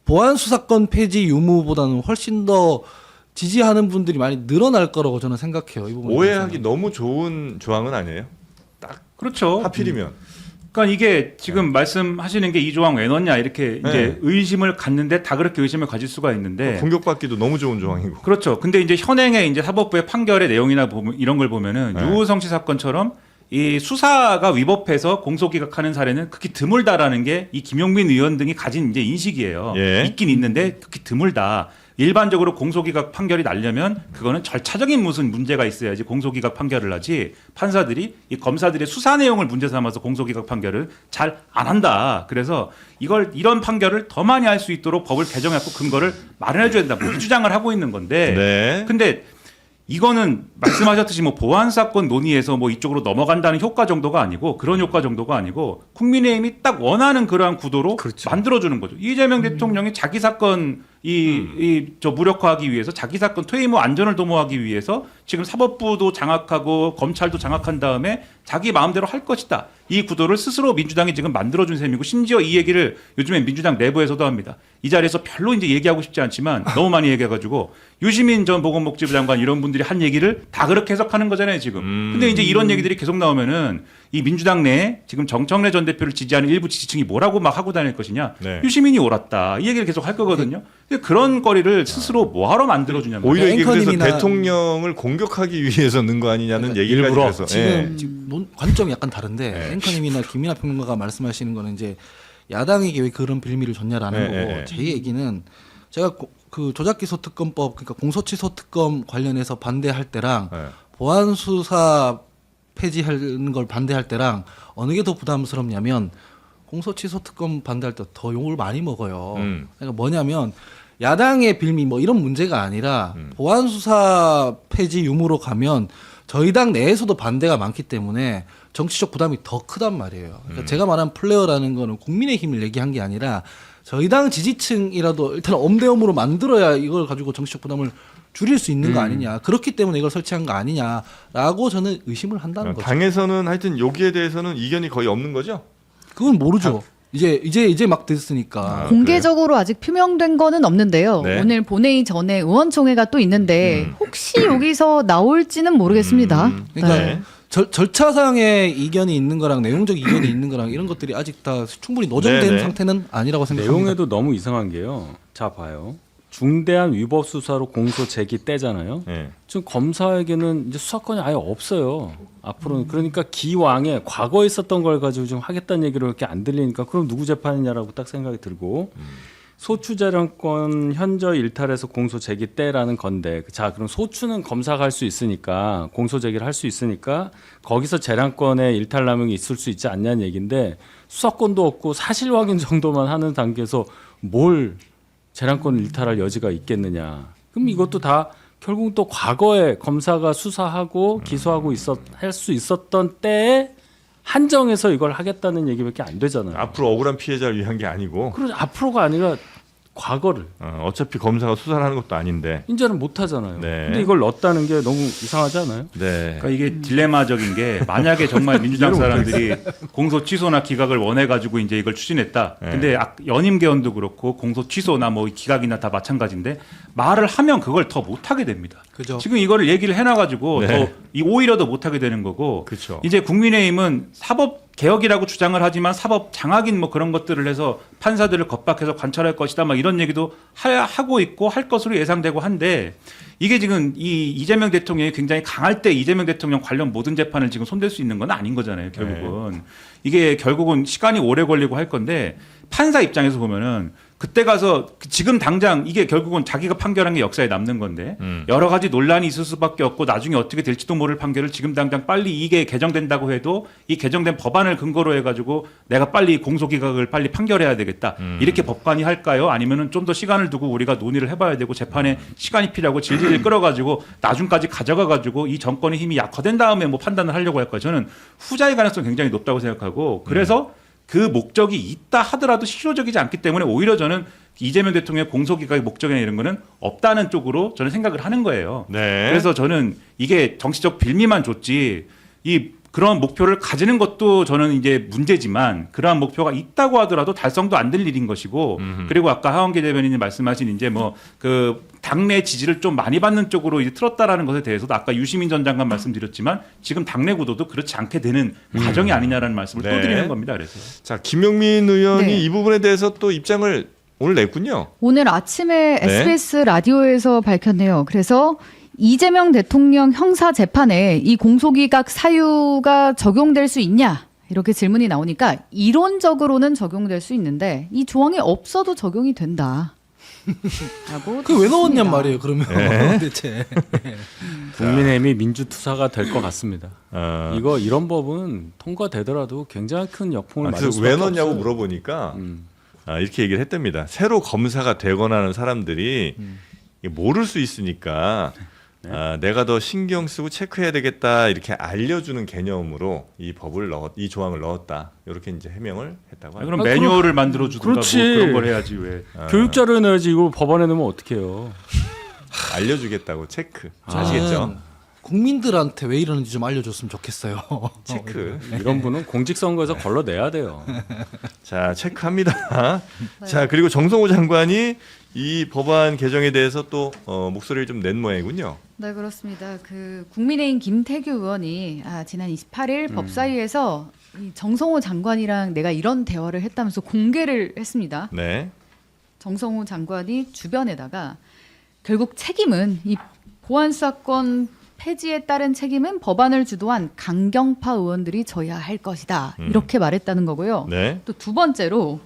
보안 수사권 폐지 유무보다는 훨씬 더 지지하는 분들이 많이 늘어날 거라고 저는 생각해요. 이 부분에 오해하기 대해서는. 너무 좋은 조항은 아니에요. 그렇죠. 하필이면. 그러니까 이게 지금 말씀하시는 게 이 조항 왜 넣냐 이렇게 이제 네. 의심을 갖는데 다 그렇게 의심을 가질 수가 있는데 공격받기도 너무 좋은 조항이고. 그렇죠. 근데 이제 현행의 이제 사법부의 판결의 내용이나 보면 이런 걸 보면은 네. 유우성 씨 사건처럼 이 수사가 위법해서 공소기각하는 사례는 극히 드물다라는 게 이 김용민 의원 등이 가진 이제 인식이에요. 예. 있긴 있는데 극히 드물다. 일반적으로 공소기각 판결이 나려면 그거는 절차적인 무슨 문제가 있어야지 공소기각 판결을 하지 판사들이 이 검사들의 수사 내용을 문제 삼아서 공소기각 판결을 잘 안 한다. 그래서 이런 판결을 더 많이 할 수 있도록 법을 개정해서 근거를 마련해 줘야 된다. 뭐 이 주장을 하고 있는 건데 네. 근데 이거는 말씀하셨듯이 뭐 보안 사건 논의에서 뭐 이쪽으로 넘어간다는 효과 정도가 아니고 그런 효과 정도가 아니고 국민의힘이 딱 원하는 그러한 구도로 만들어주는 거죠. 이재명 대통령이 자기 사건 저 무력화하기 위해서 자기 사건 퇴임 후 안전을 도모하기 위해서 지금 사법부도 장악하고 검찰도 장악한 다음에 자기 마음대로 할 것이다. 이 구도를 스스로 민주당이 지금 만들어준 셈이고 심지어 이 얘기를 요즘에 민주당 내부에서도 합니다. 이 자리에서 별로 이제 얘기하고 싶지 않지만 너무 많이 얘기해가지고 유시민 전 보건복지부 장관 이런 분들이 한 얘기를 다 그렇게 해석하는 거잖아요 지금. 근데 이제 이런 얘기들이 계속 나오면은 이 민주당 내에 지금 정청래 전 대표를 지지하는 일부 지지층이 뭐라고 막 하고 다닐 것이냐. 네. 유시민이 옳았다. 이 얘기를 계속 할 거거든요. 근데 그런 거리를 스스로 뭐하러 만들어주냐면 오히려 이게 그래서 앵커님이나- 대통령을 공격하기 위해서 넣은 거 아니냐는 얘기까지 일부러 해서 지금 관점이 약간 다른데 네. 앵커님이나 김민하 평론가가 말씀하시는 거는 이제 야당에게 왜 그런 빌미를 줬냐라는 네, 거고 네. 제 얘기는 제가 그 조작기소 특검법 그러니까 공소취소 특검 관련해서 반대할 때랑 네. 보안 수사 폐지하는 걸 반대할 때랑 어느 게 더 부담스럽냐면 공소취소 특검 반대할 때 더 욕을 많이 먹어요. 그러니까 뭐냐면 야당의 빌미 뭐 이런 문제가 아니라 보안 수사 폐지 유무로 가면 저희 당 내에서도 반대가 많기 때문에 정치적 부담이 더 크단 말이에요. 그러니까 제가 말한 플레어라는 거는 국민의힘을 얘기한 게 아니라 저희 당 지지층이라도 일단 엄대엄으로 만들어야 이걸 가지고 정치적 부담을 줄일 수 있는 거 아니냐. 그렇기 때문에 이걸 설치한 거 아니냐라고 저는 의심을 한다는 거죠. 당에서는 하여튼 여기에 대해서는 이견이 거의 없는 거죠? 그건 모르죠. 이제 막 됐으니까. 공개적으로 아직 표명된 거는 없는데요. 네. 오늘 본회의 전에 의원총회가 또 있는데 혹시 여기서 나올지는 모르겠습니다. 그러니까 네. 절차상의 이견이 있는 거랑 내용적 이견이 있는 거랑 이런 것들이 아직 다 충분히 노정된 네네. 상태는 아니라고 생각합니다. 내용에도 너무 이상한 게요. 자 봐요. 중대한 위법 수사로 공소 제기 때잖아요. 네. 지금 검사에게는 이제 수사권이 아예 없어요. 앞으로는 그러니까 기왕에 과거에 있었던 걸 가지고 좀 하겠다는 얘기를 이렇게 안 들리니까 그럼 누구 재판이냐라고 딱 생각이 들고 소추재량권 현저 일탈해서 공소 제기 때라는 건데 자 그럼 소추는 검사가 할 수 있으니까 공소 제기를 할 수 있으니까 거기서 재량권의 일탈 남용이 있을 수 있지 않냐는 얘기인데 수사권도 없고 사실 확인 정도만 하는 단계에서 뭘 재량권을 일탈할 여지가 있겠느냐. 그럼 이것도 다 결국 또 과거에 검사가 수사하고 기소하고 할 수 있었던 때에 한정해서 이걸 하겠다는 얘기밖에 안 되잖아요. 앞으로 억울한 피해자를 위한 게 아니고 그래서 앞으로가 아니라 과거를 어차피 검사가 수사를 하는 것도 아닌데. 이제는 못 하잖아요. 네. 근데 이걸 넣었다는 게 너무 이상하지 않아요? 네. 그러니까 이게 딜레마적인 게 만약에 정말 민주당 사람들이 공소 취소나 기각을 원해 가지고 이제 이걸 추진했다. 네. 근데 연임 개헌도 그렇고 공소 취소나 뭐 기각이나 다 마찬가지인데 말을 하면 그걸 더 못하게 됩니다. 그죠. 지금 이거를 얘기를 해놔가지고 네. 오히려 더 못하게 되는 거고. 그렇죠. 이제 국민의힘은 사법 개혁이라고 주장을 하지만 사법 장악인 뭐 그런 것들을 해서 판사들을 겁박해서 관찰할 것이다 막 이런 얘기도 하고 있고 할 것으로 예상되고 한데 이게 지금 이 이재명 대통령이 굉장히 강할 때 이재명 대통령 관련 모든 재판을 지금 손댈 수 있는 건 아닌 거잖아요. 결국은 이게 결국은 시간이 오래 걸리고 할 건데 판사 입장에서 보면은 그때 가서 지금 당장 이게 결국은 자기가 판결한 게 역사에 남는 건데 여러 가지 논란이 있을 수밖에 없고 나중에 어떻게 될지도 모를 판결을 지금 당장 빨리 이게 개정된다고 해도 이 개정된 법안을 근거로 해가지고 내가 빨리 공소기각을 빨리 판결해야 되겠다. 이렇게 법관이 할까요? 아니면은 좀 더 시간을 두고 우리가 논의를 해봐야 되고 재판에 시간이 필요하고 질질 끌어가지고 나중까지 가져가가지고 이 정권의 힘이 약화된 다음에 뭐 판단을 하려고 할까요? 저는 후자의 가능성이 굉장히 높다고 생각하고 그래서 그 목적이 있다 하더라도 실효적이지 않기 때문에 오히려 저는 이재명 대통령의 공소기각의 목적이나 이런 거는 없다는 쪽으로 저는 생각을 하는 거예요. 네. 그래서 저는 이게 정치적 빌미만 줬지 그런 목표를 가지는 것도 저는 이제 문제지만 그러한 목표가 있다고 하더라도 달성도 안 될 일인 것이고 그리고 아까 하원기 대변인이 말씀하신 이제 뭐 그 당내 지지를 좀 많이 받는 쪽으로 이제 틀었다라는 것에 대해서도 아까 유시민 전 장관 말씀드렸지만 지금 당내 구도도 그렇지 않게 되는 과정이 아니냐라는 말씀을 네. 또 드리는 겁니다. 그래서 자, 김용민 의원이 네. 이 부분에 대해서 또 입장을 오늘 냈군요. 오늘 아침에 네. SBS 라디오에서 밝혔네요. 그래서 이재명 대통령 형사 재판에 이 공소기각 사유가 적용될 수 있냐 이렇게 질문이 나오니까 이론적으로는 적용될 수 있는데 이 조항이 없어도 적용이 된다. 라고 그 왜 넣었냔 했습니다. 말이에요. 그러면 네. 대체. 국민의힘이 민주투사가 될 것 같습니다. 어. 이런 법은 통과되더라도 굉장히 큰 역풍을 맞을 그래서 수밖에 왜 넣냐고 없어요. 물어보니까 이렇게 얘기를 했답니다. 새로 검사가 되거나 하는 사람들이 이게 모를 수 있으니까 내가 더 신경 쓰고 체크해야 되겠다 이렇게 알려주는 개념으로 이 조항을 넣었다. 이렇게 이제 해명을 했다고 합니다. 그럼 매뉴얼을 만들어 주든가 뭐 그렇지. 그런 걸 해야지 왜? 교육 자료 내야지 이거 법안에 넣으면 어떡해요. 알려주겠다고 체크. 아시겠죠? 국민들한테 왜 이러는지 좀 알려줬으면 좋겠어요. 체크. 이런 분은 공직선거에서 걸러내야 돼요. 자, 체크합니다. 자, 그리고 정성호 장관이 이 법안 개정에 대해서 또 목소리를 좀 낸 모양이군요. 네, 그렇습니다. 그 국민의힘 김태규 의원이 지난 28일 법사위에서 이 정성호 장관이랑 내가 이런 대화를 했다면서 공개를 했습니다. 네. 정성호 장관이 주변에다가 결국 책임은 이 보안 사건 폐지에 따른 책임은 법안을 주도한 강경파 의원들이 져야 할 것이다. 이렇게 말했다는 거고요. 네. 또 두 번째로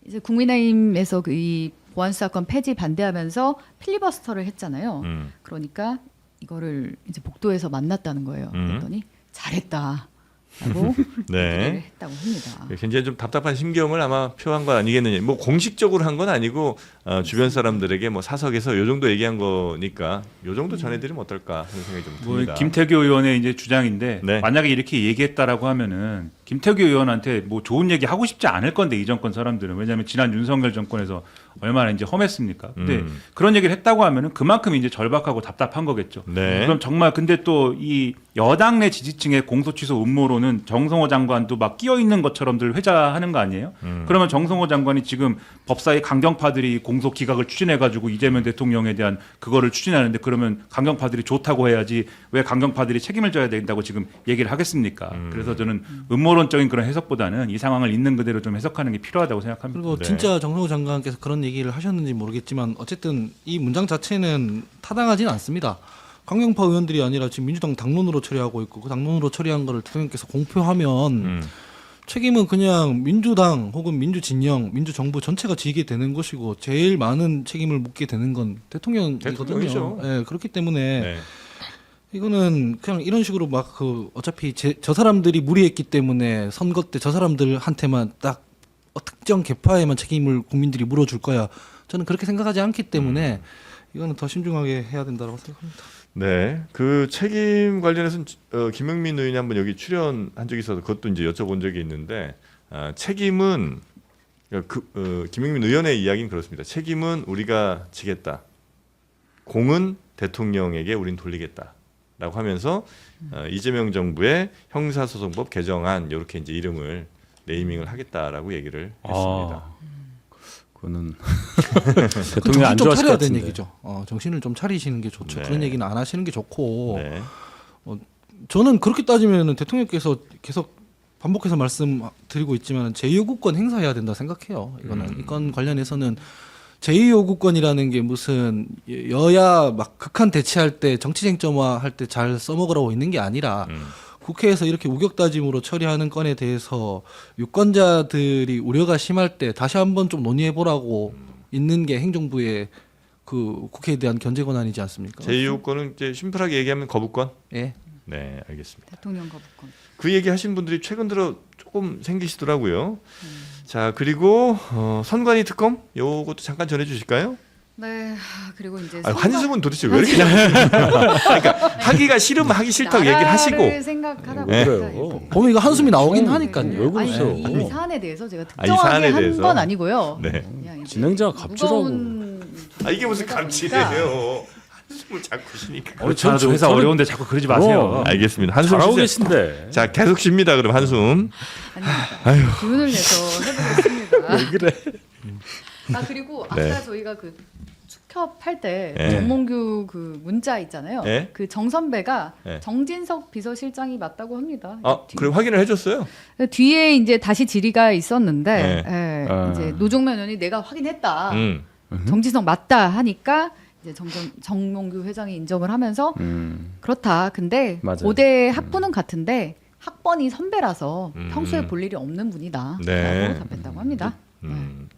이제 국민의힘에서 이 보안 사건 폐지 반대하면서 필리버스터를 했잖아요. 그러니까 이거를 이제 복도에서 만났다는 거예요. 그랬더니 잘했다. 라고 네. 얘기를 했다고 합니다. 굉장히 좀 답답한 심경을 아마 표한 건 아니겠느냐. 뭐 공식적으로 한 건 아니고 주변 사람들에게 뭐 사석에서 요 정도 얘기한 거니까 요 정도 전해드리면 어떨까 하는 생각이 좀 뭐 듭니다. 김태규 의원의 이제 주장인데 네. 만약에 이렇게 얘기했다라고 하면은 김태규 의원한테 뭐 좋은 얘기 하고 싶지 않을 건데 이 정권 사람들은 왜냐하면 지난 윤석열 정권에서 얼마나 이제 험했습니까? 근데 그런 얘기를 했다고 하면은 그만큼 이제 절박하고 답답한 거겠죠. 네. 그럼 정말 근데 또 이 여당 내 지지층의 공소 취소 음모론은 정성호 장관도 막 끼어 있는 것처럼들 회자하는 거 아니에요? 그러면 정성호 장관이 지금 법사위 강경파들이 공소 기각을 추진해가지고 이재명 대통령에 대한 그거를 추진하는데 그러면 강경파들이 좋다고 해야지 왜 강경파들이 책임을 져야 된다고 지금 얘기를 하겠습니까? 그래서 저는 음모론적인 그런 해석보다는 이 상황을 있는 그대로 좀 해석하는 게 필요하다고 생각합니다. 그리고 진짜 정성호 장관께서 그런 얘기를 하셨는지 모르겠지만 어쨌든 이 문장 자체는 타당하진 않습니다. 강경파 의원들이 아니라 지금 민주당 당론으로 처리하고 있고 그 당론으로 처리한 거를 대통령께서 공표하면 책임은 그냥 민주당 혹은 민주진영, 민주정부 전체가 지게 되는 것이고 제일 많은 책임을 묻게 되는 건 대통령이거든요. 대통령이죠. 네, 그렇기 때문에 네. 이거는 그냥 이런 식으로 막 그 어차피 저 사람들이 무리했기 때문에 선거 때 저 사람들한테만 딱 특정 계파에만 책임을 국민들이 물어줄 거야. 저는 그렇게 생각하지 않기 때문에 이거는 더 신중하게 해야 된다고 생각합니다. 네, 그 책임 관련해서는 김용민 의원이 한번 여기 출연한 적이 있어서 그것도 이제 여쭤본 적이 있는데 책임은 김용민 의원의 이야기는 그렇습니다. 책임은 우리가 지겠다. 공은 대통령에게 우린 돌리겠다라고 하면서 이재명 정부의 형사소송법 개정안 이렇게 이제 이름을 네이밍을 하겠다라고 얘기를 했습니다. 그거는 그 대통령이 안 정신 좀 좋아하실 것 차려야 되는 같은데. 얘기죠. 정신을 좀 차리시는 게 좋죠. 네. 그런 얘기는 안 하시는 게 좋고. 네. 저는 그렇게 따지면 대통령께서 계속 반복해서 말씀드리고 있지만 제2요구권 행사해야 된다 생각해요. 이거는 이건 관련해서는 제2요구권이라는 게 무슨 여야 막 극한 대치할 때 정치 쟁점화할 때 잘 써먹으라고 있는 게 아니라 국회에서 이렇게 우격다짐으로 처리하는 건에 대해서 유권자들이 우려가 심할 때 다시 한번 좀 논의해보라고 있는 게 행정부의 그 국회에 대한 견제 권한이지 않습니까? 제2요건은 이제 심플하게 얘기하면 거부권. 예. 네, 알겠습니다. 대통령 거부권. 그 얘기 하신 분들이 최근 들어 조금 생기시더라고요. 자, 그리고 선관위 특검 요것도 잠깐 전해 주실까요? 네, 그리고 이제 한숨은 도대체 왜 이렇게 그러니까 하기가 싫으면 하기 싫다고 얘기를 하시고. 생각하다 네. 보니까 보면 이거 한숨이 나오긴 하니까요. 왜 그러세요? 아니, 이 사안에 대해서 제가 이 사안에 특정하게 한 대해서? 건 아니고요. 네. 그냥 이제 진행자가 갑질하고. 무거운 이게 무슨 주제다 감질이에요. 한숨을 자꾸 쉬니까. 저도 회사 어려운데 자꾸 그러지 마세요. 알겠습니다. 한숨 잘하고 쉬세요. 계신데. 자, 계속 쉽니다. 그럼 한숨. 아닙니다. 기운을 내서 해보겠습니다. 왜 그래? 그리고 네. 아까 저희가 그 축협할 때 네. 정몽규 그 문자 있잖아요. 네. 그 정 선배가 네. 정진석 비서실장이 맞다고 합니다. 그럼 확인을 해줬어요? 뒤에 이제 다시 질의가 있었는데 네. 이제 노종면 의원이 내가 확인했다. 음. 정진석 맞다 하니까 이제 정몽규 회장이 인정을 하면서 그렇다. 근데 맞아요. 고대 학부는 같은데 학번이 선배라서 평소에 볼 일이 없는 분이다. 네. 라고 답했다고 합니다.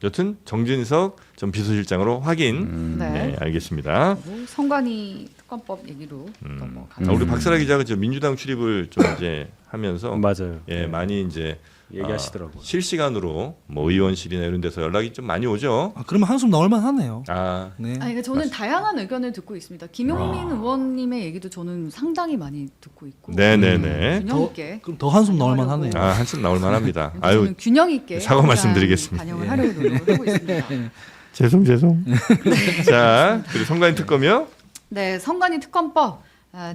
여튼 정진석 전 비서실장으로 확인. 네. 네, 알겠습니다. 그리고 선관위 특검법 얘기로 또뭐 우리 박사라 기자가 저 민주당 출입을 좀 이제 하면서 맞아요. 예, 많이 이제 얘기하시더라고요. 실시간으로 뭐 의원실이나 이런 데서 연락이 좀 많이 오죠. 그러면 한숨 나올 만하네요. 아, 네. 아니, 그러니까 저는 다양한 의견을 듣고 있습니다. 김용민 의원님의 얘기도 저는 상당히 많이 듣고 있고 네네네. 균형 있게 그럼 더 한숨 나올 만하네요. 아, 한숨 나올 만합니다. 저는 아유, 균형 있게 사과 말씀드리겠습니다. 반영을 예. 하려고 노력을 하고 있습니다. 죄송. 자, 그리고 선관위 특검이요. 네, 선관위 특검법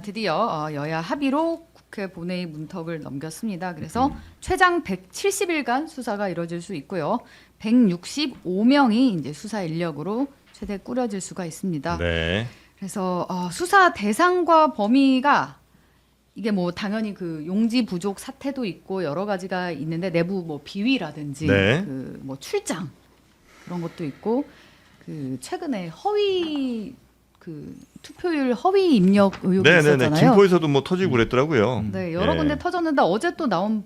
드디어 여야 합의로 국회 본회의 문턱을 넘겼습니다. 그래서 최장 170일간 수사가 이뤄질 수 있고요. 165명이 이제 수사 인력으로 최대 꾸려질 수가 있습니다. 네. 그래서 수사 대상과 범위가 이게 뭐 당연히 그 용지 부족 사태도 있고 여러 가지가 있는데 내부 뭐 비위라든지 네. 그 뭐 출장 그런 것도 있고 그 최근에 허위 그 투표율 허위 입력 의혹이 네네네. 있었잖아요. 김포에서도 뭐 터지고 그랬더라고요. 네, 여러 네. 군데 터졌는데 어제 또 나온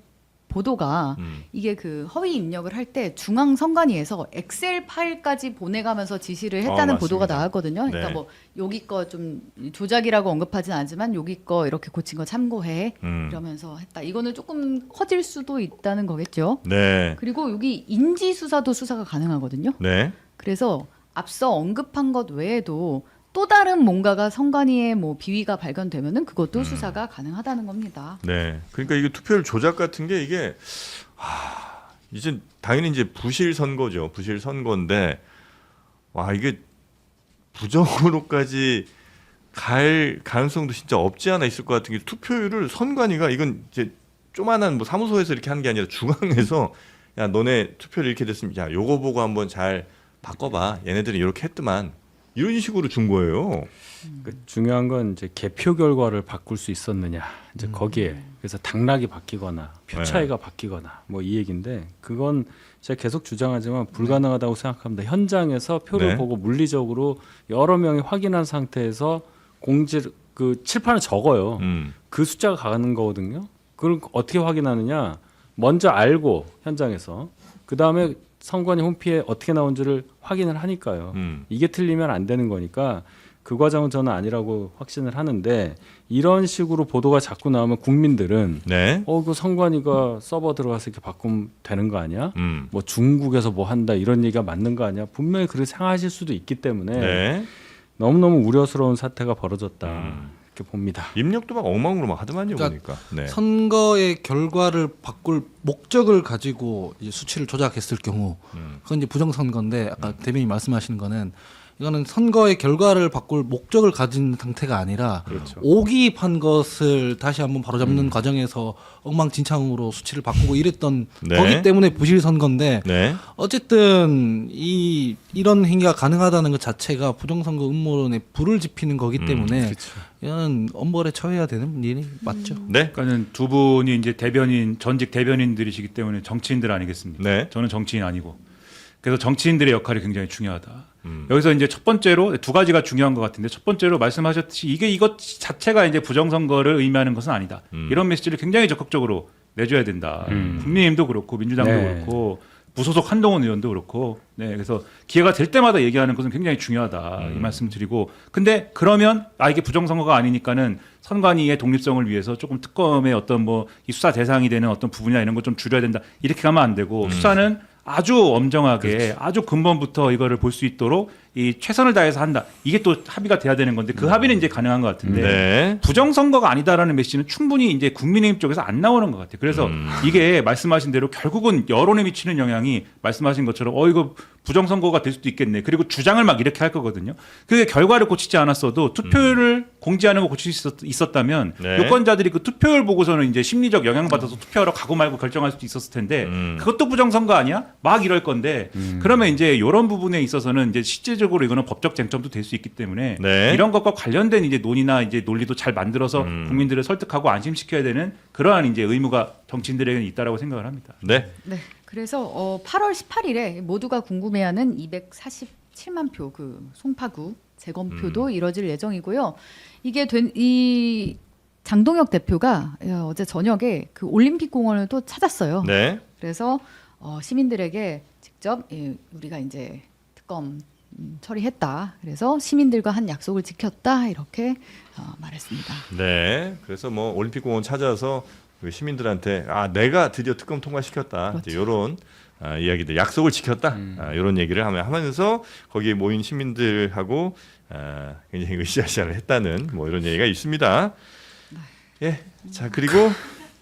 보도가 이게 그 허위 입력을 할 때 중앙 선관위에서 엑셀 파일까지 보내가면서 지시를 했다는 맞습니다. 보도가 나왔거든요. 그러니까 네. 뭐 여기 거 좀 조작이라고 언급하진 않지만 여기 거 이렇게 고친 거 참고해 이러면서 했다. 이거는 조금 커질 수도 있다는 거겠죠. 네. 그리고 여기 인지 수사도 수사가 가능하거든요. 네. 그래서 앞서 언급한 것 외에도 또 다른 뭔가가 선관위에 뭐 비위가 발견되면은 그것도 수사가 가능하다는 겁니다. 네. 그러니까 이게 투표율 조작 같은 게 이게 이제 당연히 이제 부실 선거죠. 부실 선거인데 와, 이게 부정으로까지 갈 가능성도 진짜 없지 않아 있을 것 같은 게 투표율을 선관위가 이건 이제 조만한 뭐 사무소에서 이렇게 하는 게 아니라 중앙에서 야, 너네 투표율 이렇게 됐으면 야, 요거 보고 한번 잘 바꿔봐. 얘네들이 이렇게 했더만. 이런 식으로 준 거예요. 그 중요한 건 이제 개표 결과를 바꿀 수 있었느냐 이제 거기에 그래서 당락이 바뀌거나 표 차이가 바뀌거나 뭐 이 얘기인데 그건 제가 계속 주장하지만 불가능하다고 생각합니다. 현장에서 표를 네. 보고 물리적으로 여러 명이 확인한 상태에서 공지 그 칠판을 적어요. 그 숫자가 가는 거거든요. 그걸 어떻게 확인하느냐? 먼저 알고 현장에서 그 다음에 선관위 홈피에 어떻게 나온지를 확인을 하니까요. 이게 틀리면 안 되는 거니까 그 과정은 저는 아니라고 확신을 하는데 이런 식으로 보도가 자꾸 나오면 국민들은 네. 그 선관위가 서버 들어가서 이렇게 바꾸면 되는 거 아니야? 뭐 중국에서 뭐 한다 이런 얘기가 맞는 거 아니야? 분명히 그렇게 생각하실 수도 있기 때문에 네. 너무너무 우려스러운 사태가 벌어졌다 이렇게 봅니다. 입력도 막 엉망으로 막 하더만요. 그러니까 보니까. 네. 선거의 결과를 바꿀 목적을 가지고 이제 수치를 조작했을 경우 그건 이제 부정선거인데 아까 대변인 말씀하시는 거는 이거는 선거의 결과를 바꿀 목적을 가진 상태가 아니라 그렇죠. 오기입한 것을 다시 한번 바로잡는 과정에서 엉망진창으로 수치를 바꾸고 이랬던 네. 거기 때문에 부실 선거인데 네. 어쨌든 이런 행위가 가능하다는 것 자체가 부정선거 음모론에 불을 지피는 거기 때문에 그렇죠. 이거는 엄벌에 처해야 되는 일이 맞죠. 네. 그러니까는 두 분이 이제 대변인 전직 대변인들이시기 때문에 정치인들 아니겠습니까? 네. 저는 정치인 아니고 그래서 정치인들의 역할이 굉장히 중요하다. 여기서 이제 첫 번째로 두 가지가 중요한 것 같은데 첫 번째로 말씀하셨듯이 이것 자체가 이제 부정선거를 의미하는 것은 아니다. 이런 메시지를 굉장히 적극적으로 내줘야 된다. 국민의힘도 그렇고 민주당도 네. 그렇고 무소속 한동훈 의원도 그렇고 네 그래서 기회가 될 때마다 얘기하는 것은 굉장히 중요하다 이 말씀 드리고 근데 그러면 이게 부정선거가 아니니까는 선관위의 독립성을 위해서 조금 특검의 어떤 뭐 이 수사 대상이 되는 어떤 부분이나 이런 거 좀 줄여야 된다 이렇게 가면 안 되고 수사는 아주 엄정하게 아주 근본부터 이거를 볼 수 있도록 이 최선을 다해서 한다. 이게 또 합의가 돼야 되는 건데 그 합의는 이제 가능한 것 같은데 네. 부정선거가 아니다라는 메시지는 충분히 이제 국민의힘 쪽에서 안 나오는 것 같아요. 그래서 이게 말씀하신 대로 결국은 여론에 미치는 영향이 말씀하신 것처럼 이거 부정선거가 될 수도 있겠네. 그리고 주장을 막 이렇게 할 거거든요. 그게 결과를 고치지 않았어도 투표율을 공지하는 거 고칠 수 있었다면 네. 유권자들이 그 투표율 보고서는 이제 심리적 영향받아서 투표하러 가고 말고 결정할 수도 있었을 텐데 그것도 부정선거 아니야? 막 이럴 건데 그러면 이제 이런 부분에 있어서는 이제 실제적으로 이거는 법적 쟁점도 될 수 있기 때문에 네. 이런 것과 관련된 이제 논의나 이제 논리도 잘 만들어서 국민들을 설득하고 안심시켜야 되는 그러한 이제 의무가 정치인들에게는 있다라고 생각을 합니다. 네. 네. 그래서 8월 18일에 모두가 궁금해하는 247만 표 그 송파구 재검표도 이뤄질 예정이고요. 이게 이 장동혁 대표가 어제 저녁에 그 올림픽 공원을 또 찾았어요. 네. 그래서 시민들에게 직접 우리가 이제 특검 처리했다. 그래서 시민들과 한 약속을 지켰다. 이렇게 말했습니다. 네. 그래서 뭐 올림픽공원 찾아서 그 시민들한테 내가 드디어 특검 통과시켰다. 그렇죠. 이제 이런 이야기들 약속을 지켰다. 이런 얘기를 하면서 거기에 모인 시민들하고 굉장히 으쌰으쌰를 했다는 뭐 이런 얘기가 있습니다. 예. 자, 그리고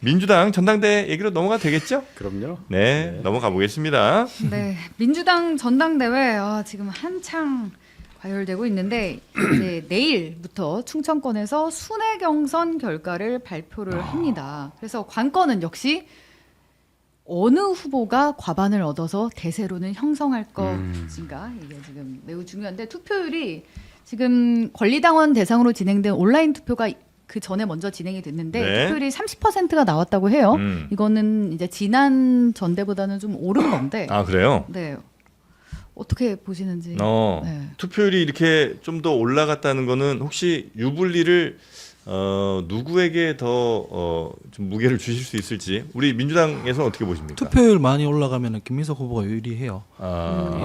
민주당 전당대 얘기로 넘어가도 되겠죠? 그럼요. 네. 넘어가 보겠습니다. 네, 민주당 전당대회 지금 한창 과열되고 있는데 이제 내일부터 충청권에서 순회 경선 결과를 발표를 합니다. 그래서 관건은 역시 어느 후보가 과반을 얻어서 대세로는 형성할 것인가 이게 지금 매우 중요한데 투표율이 지금 권리당원 대상으로 진행된 온라인 투표가 그 전에 먼저 진행이 됐는데 네. 투표율이 30%가 나왔다고 해요. 이거는 이제 지난 전대보다는 좀 오른 건데. 아, 그래요? 네. 어떻게 보시는지. 네. 투표율이 이렇게 좀 더 올라갔다는 거는 혹시 유불리를 누구에게 더 좀 무게를 주실 수 있을지 우리 민주당에서 어떻게 보십니까? 투표율 많이 올라가면 김민석 후보가 유리해요.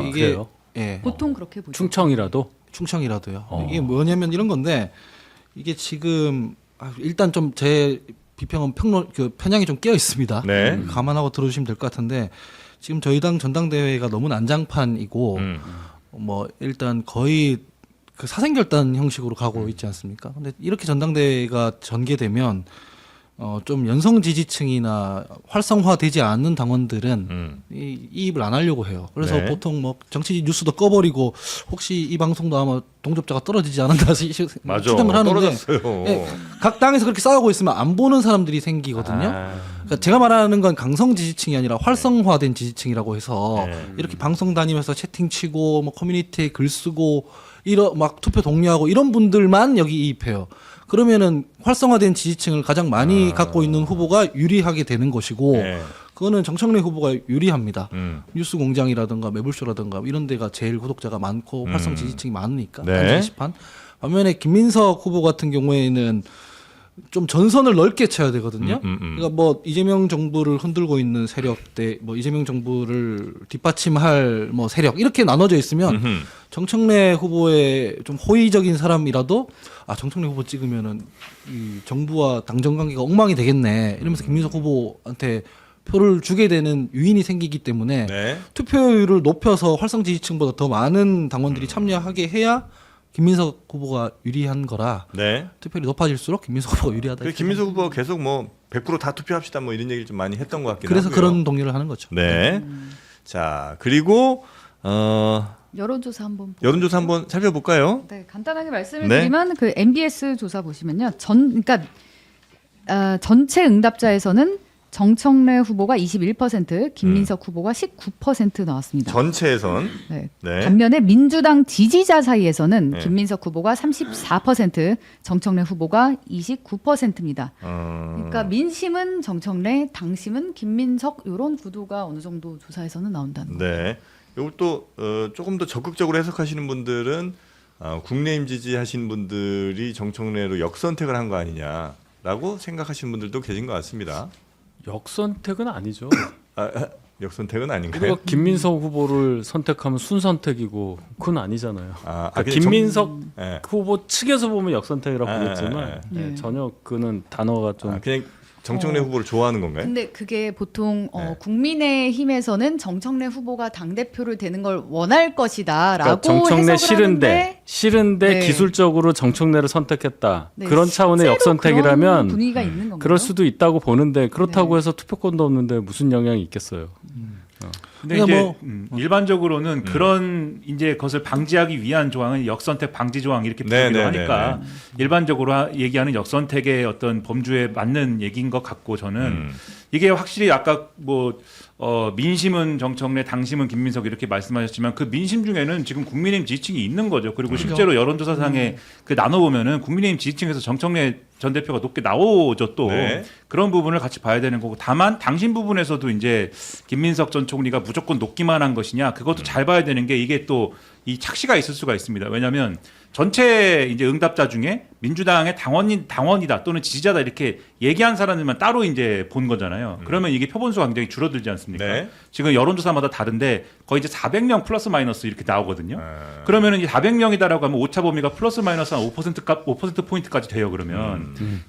이게 그래요? 예, 보통 그렇게 보죠. 충청이라도 충청이라도요. 이게 뭐냐면 이런 건데 이게 지금 일단 좀 제 비평은 편향이 좀 끼어 있습니다. 네. 감안하고 들어주시면 될 것 같은데 지금 저희 당 전당대회가 너무 난장판이고 뭐 일단 거의 그 사생결단 형식으로 가고 있지 않습니까? 근데 이렇게 전당대회가 전개되면 좀 연성 지지층이나 활성화되지 않는 당원들은 이입을 안 하려고 해요. 그래서 네. 보통 뭐 정치 뉴스도 꺼버리고 혹시 이 방송도 아마 동접자가 떨어지지 않았나 맞아. 추정을 하는데 떨어졌어요. 예, 각 당에서 그렇게 싸우고 있으면 안 보는 사람들이 생기거든요. 그러니까 제가 말하는 건 강성 지지층이 아니라 활성화된 지지층이라고 해서 이렇게 방송 다니면서 채팅 치고 뭐 커뮤니티에 글 쓰고 막 투표 독려하고 이런 분들만 여기 이입해요. 그러면은 활성화된 지지층을 가장 많이 갖고 있는 후보가 유리하게 되는 것이고 네. 그거는 정청래 후보가 유리합니다. 뉴스공장이라든가 매불쇼라든가 이런 데가 제일 구독자가 많고 활성 지지층이 많으니까 네. 단 게시판. 반면에 김민석 후보 같은 경우에는 좀 전선을 넓게 쳐야 되거든요. 그러니까 뭐 이재명 정부를 흔들고 있는 세력대, 뭐 이재명 정부를 뒷받침할 뭐 세력 이렇게 나눠져 있으면 정청래 후보의 좀 호의적인 사람이라도 정청래 후보 찍으면은 이 정부와 당정 관계가 엉망이 되겠네 이러면서 김민석 후보한테 표를 주게 되는 유인이 생기기 때문에 네. 투표율을 높여서 활성 지지층보다 더 많은 당원들이 참여하게 해야 김민석 후보가 유리한 거라 네. 투표율이 높아질수록 김민석 후보가 유리하다. 그래서 김민석 후보가 계속 뭐 100% 다 투표합시다 뭐 이런 얘기를 좀 많이 했던 것 같긴 그래서 하고요. 그런 동료를 하는 거죠. 네. 자, 그리고 여론조사 한번 여론조사 한번 살펴볼까요? 네, 간단하게 말씀을 네. 드리면 그 MBS 조사 보시면요. 그러니까 전체 응답자에서는 정청래 후보가 21%, 김민석 후보가 19% 나왔습니다. 전체에선 네. 네. 반면에 민주당 지지자 사이에서는 네. 김민석 후보가 34%, 정청래 후보가 29%입니다. 그러니까 민심은 정청래, 당심은 김민석 이런 구도가 어느 정도 조사에서는 나온다는 거예요. 네. 이것도 조금 더 적극적으로 해석하시는 분들은 국내임 지지하신 분들이 정청래로 역선택을 한 거 아니냐라고 생각하시는 분들도 계신 것 같습니다. 역선택은 아니죠. 역선택은 아닌가요? 우리가 김민석 후보를 선택하면 순선택이고 그건 아니잖아요. 근데 김민석 네. 후보 측에서 보면 역선택이라고 보겠지만 네. 전혀 그는 단어가 좀 그냥 정청래 후보를 좋아하는 건가요? 근데 그게 보통 네. 국민의힘에서는 정청래 후보가 당 대표를 되는 걸 원할 것이다라고 그러니까 정청래 해석을 하는데 싫은데 네. 기술적으로 정청래를 선택했다. 네, 그런 차원의 실제로 역선택이라면 그런 분위기가 있는 건가요? 그럴 수도 있다고 보는데 그렇다고 네. 해서 투표권도 없는데 무슨 영향이 있겠어요. 근데 그러니까 이제 일반적으로는 그런 이제 것을 방지하기 위한 조항은 역선택 방지 조항 이렇게 네, 부르기도 네, 하니까 일반적으로 얘기하는 역선택의 어떤 범주에 맞는 얘기인 것 같고 저는 이게 확실히 아까 뭐 민심은 정청래, 당심은 김민석 이렇게 말씀하셨지만 그 민심 중에는 지금 국민의힘 지지층이 있는 거죠. 그리고 실제로 여론조사상에 그 나눠보면은 국민의힘 지지층에서 정청래 전 대표가 높게 나오죠 또. 네. 그런 부분을 같이 봐야 되는 거고 다만 당신 부분에서도 이제 김민석 전 총리가 무조건 높기만 한 것이냐 그것도 잘 봐야 되는 게 이게 또 이 착시가 있을 수가 있습니다. 왜냐하면 전체 이제 응답자 중에 민주당의 당원이다 또는 지지자다 이렇게 얘기한 사람들만 따로 이제 본 거잖아요. 그러면 이게 표본수가 굉장히 줄어들지 않습니까? 네. 지금 여론조사마다 다른데 거의 이제 400명 플러스 마이너스 이렇게 나오거든요. 그러면은 이제 400명이다라고 하면 오차 범위가 플러스 마이너스 한 5% 포인트까지 돼요.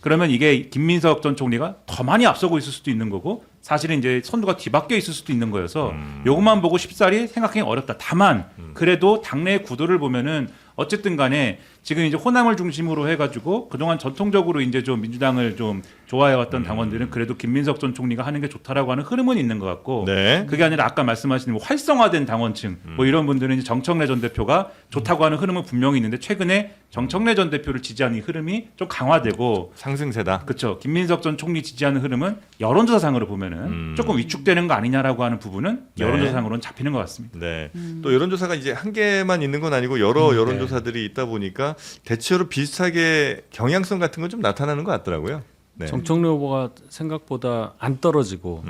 그러면 이게 김민석 전 총리가 더 많이 앞서고 있을 수도 있는 거고 사실은 이제 선두가 뒤바뀌어 있을 수도 있는 거여서 요것만 보고 쉽사리 생각하기 어렵다. 다만 그래도 당내 구도를 보면은 어쨌든 간에 지금 이제 호남을 중심으로 해가지고 그동안 전통적으로 이제 좀 민주당을 좀 좋아해왔던 당원들은 그래도 김민석 전 총리가 하는 게 좋다라고 하는 흐름은 있는 것 같고 네. 그게 아니라 아까 말씀하신 뭐 활성화된 당원층 뭐 이런 분들은 이제 정청래 전 대표가 좋다고 하는 흐름은 분명히 있는데 최근에 정청래 전 대표를 지지하는 이 흐름이 좀 강화되고 상승세다. 그렇죠. 김민석 전 총리 지지하는 흐름은 여론조사상으로 보면은 조금 위축되는 거 아니냐라고 하는 부분은 네. 여론조사상으로는 잡히는 것 같습니다. 네. 또 여론조사가 이제 한 개만 있는 건 아니고 여러 여론조사들이 있다 보니까 대체로 비슷하게 경향성 같은 건 좀 나타나는 것 같더라고요. 네. 정청래 후보가 생각보다 안 떨어지고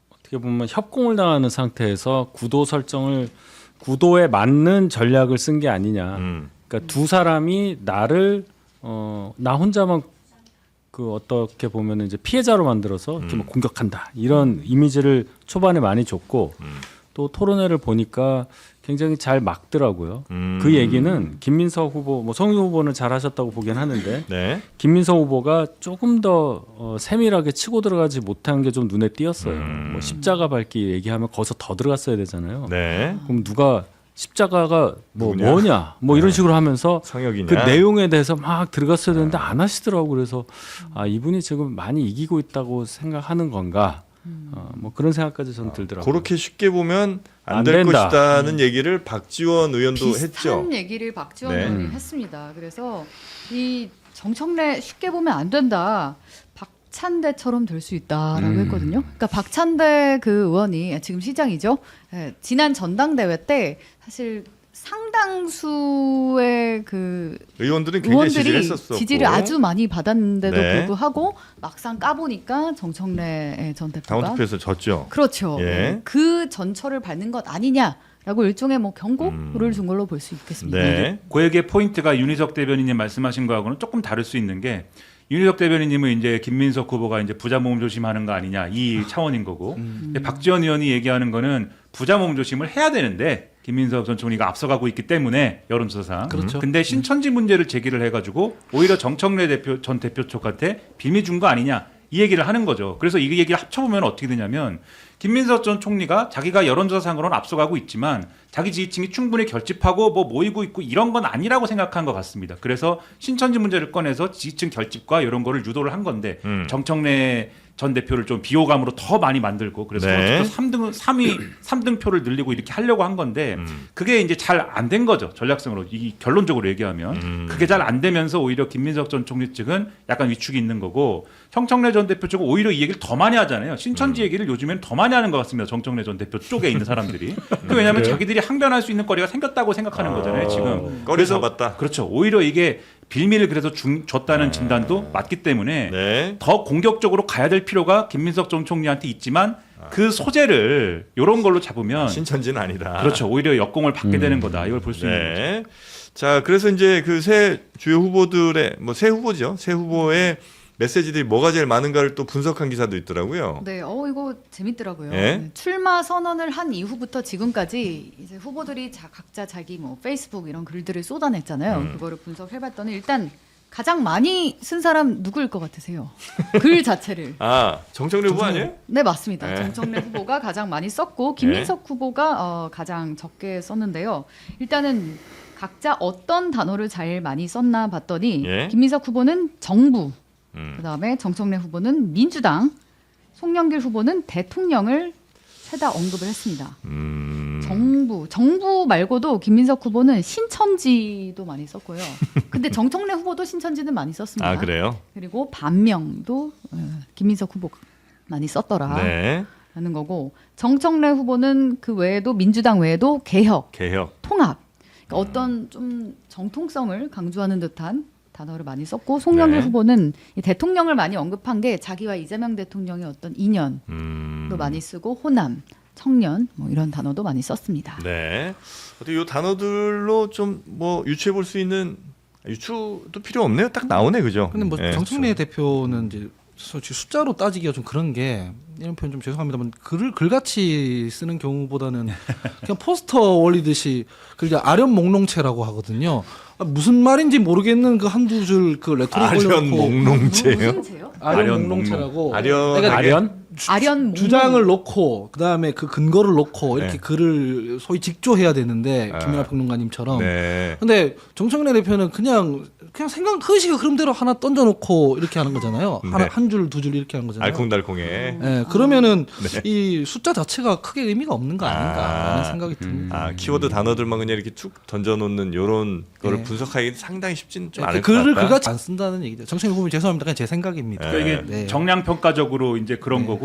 어떻게 보면 협공을 당하는 상태에서 구도 설정을 구도에 맞는 전략을 쓴 게 아니냐. 그러니까 두 사람이 나를 나 혼자만 그 어떻게 보면 이제 피해자로 만들어서 이렇게 뭐 공격한다 이런 이미지를 초반에 많이 줬고 또 토론회를 보니까 굉장히 잘 막더라고요. 그 얘기는 김민석 후보, 뭐 성유 후보는 잘하셨다고 보긴 하는데 네. 김민석 후보가 조금 더 세밀하게 치고 들어가지 못한 게 좀 눈에 띄었어요. 뭐 십자가 밟기 얘기하면 거기서 더 들어갔어야 되잖아요. 네. 그럼 누가 십자가가 누구냐? 뭐냐 뭐 이런 식으로 하면서 성역이냐? 그 내용에 대해서 막 들어갔어야 되는데 안 하시더라고. 그래서 아 이분이 지금 많이 이기고 있다고 생각하는 건가? 뭐 그런 생각까지 전 들더라고요. 그렇게 쉽게 보면 안 안 될 된다. 것이다는 얘기를 박지원 의원도 비슷한 했죠. 얘기를 박지원 네. 의원이 했습니다. 그래서 이 정청래 쉽게 보면 안 된다. 박찬대처럼 될 수 있다라고 했거든요. 그러니까 박찬대 그 의원이 지금 시장이죠. 예, 지난 전당대회 때 사실 상당수의 그 의원들은 굉장히 지지를 의원들이 했었고 지지를 아주 많이 받았는데도 네. 불구하고 막상 까보니까 정청래 전 대표가 당원투표에서 졌죠. 그렇죠. 예. 그 전철을 밟는 것 아니냐라고 일종의 뭐 경고를 준 걸로 볼 수 있겠습니다. 네. 그 얘기의 포인트가 윤희석 대변인님 말씀하신 거하고는 조금 다를 수 있는 게 윤희석 대변인님은 이제 김민석 후보가 이제 부자 몸 조심하는 거 아니냐 이 차원인 거고 근데 박지원 의원이 얘기하는 거는 부자 몸 조심을 해야 되는데 김민석 전 총리가 앞서가고 있기 때문에 여론조사상. 그렇죠. 근데 신천지 문제를 제기를 해가지고 오히려 정청래 전 대표 쪽한테 빙의 준 거 아니냐 이 얘기를 하는 거죠. 그래서 이 얘기를 합쳐보면 어떻게 되냐면 김민석 전 총리가 자기가 여론조사상으로는 앞서가고 있지만 자기 지지층이 충분히 결집하고 뭐 모이고 있고 이런 건 아니라고 생각한 것 같습니다. 그래서 신천지 문제를 꺼내서 지지층 결집과 이런 거를 유도를 한 건데 정청래 전 대표를 좀 비호감으로 더 많이 만들고 그래서 네. 3등표를 늘리고 이렇게 하려고 한 건데 그게 이제 잘 안 된 거죠. 전략성으로 이 결론적으로 얘기하면 그게 잘 안 되면서 오히려 김민석 전 총리 측은 약간 위축이 있는 거고 정청래 전 대표 쪽은 오히려 이 얘기를 더 많이 하잖아요. 신천지 얘기를 요즘에는 더 많이 하는 것 같습니다. 정청래 전 대표 쪽에 있는 사람들이. 그 왜냐하면 자기들이 항변할 수 있는 거리가 생겼다고 생각하는 거잖아요. 지금. 거리 잡았다. 그렇죠. 오히려 이게 빌미를 그래서 줬다는 진단도 맞기 때문에 네. 더 공격적으로 가야 될 필요가 김민석 전 총리한테 있지만 그 소재를 이런 걸로 잡으면 신천지는 아니다. 그렇죠. 오히려 역공을 받게 되는 거다. 이걸 볼 수 있는 거죠. 네. 자, 그래서 이제 그 새 주요 후보들의 뭐 새 후보죠. 새 후보의 메시지들이 뭐가 제일 많은가를 또 분석한 기사도 있더라고요. 네, 이거 재밌더라고요. 예? 네, 출마 선언을 한 이후부터 지금까지 이제 후보들이 각자 자기 뭐 페이스북 이런 글들을 쏟아냈잖아요. 그거를 분석해봤더니 일단 가장 많이 쓴 사람 누구일 것 같으세요? 글 자체를. 아, 정청래 후보 아니에요? 네, 맞습니다. 네. 정청래 후보가 가장 많이 썼고 김민석 후보가 가장 적게 썼는데요. 일단은 각자 어떤 단어를 제일 많이 썼나 봤더니 예? 김민석 후보는 정부, 그다음에 정청래 후보는 민주당, 송영길 후보는 대통령을 세다 언급을 했습니다. 정부 말고도 김민석 후보는 신천지도 많이 썼고요. 근데 정청래 후보도 신천지는 많이 썼습니다. 아, 그래요? 그리고 반명도 김민석 후보가 많이 썼더라. 네. 라는 거고 정청래 후보는 그 외에도 민주당 외에도 개혁, 통합, 그러니까 어떤 좀 정통성을 강조하는 듯한 단어를 많이 썼고 송영길 네. 후보는 이 대통령을 많이 언급한 게 자기와 이재명 대통령의 어떤 인연도 많이 쓰고 호남, 청년 뭐 이런 단어도 많이 썼습니다. 네. 어떻게 이 단어들로 좀 뭐 유추해 볼 수 있는 유추도 필요 없네요. 딱 나오네, 그죠? 근데 뭐 네, 정청래 대표는 이제 솔직히 숫자로 따지기가 좀 그런 게 이런 표현 좀 죄송합니다만 글을 글같이 쓰는 경우보다는 그냥 포스터 올리듯이 그게 아련 목롱체라고 하거든요. 무슨 말인지 모르겠는 그 한두 줄 그 레토릭 아련 올려놓고 목롱체요. 무슨 죄요? 아련 목롱체라고 아련 그러니까 아련? 아련 주장을 놓고 그다음에 그 근거를 놓고 이렇게 네. 글을 소위 직조해야 되는데 아. 김연아 평론가님처럼 네. 근데 정청래 대표는 그냥 생각 흐시가 흐름대로 하나 던져놓고 이렇게 하는 거잖아요. 네. 하나 한 줄 두 줄 이렇게 하는 거잖아요. 알콩달콩해. 네, 그러면은 네. 이 숫자 자체가 크게 의미가 없는 거 아닌가라는 아. 생각이 듭니다. 아, 키워드 단어들만 그냥 이렇게 쭉 던져놓는 요런 거를 네. 분석하기 상당히 쉽지는 좀 네, 않을 것 글을 같다. 그같이 안 쓴다는 얘기죠. 정청래 후보님 죄송합니다. 그냥 제 생각입니다. 그러니까 이게 네. 정량 평가적으로 이제 그런 네. 거고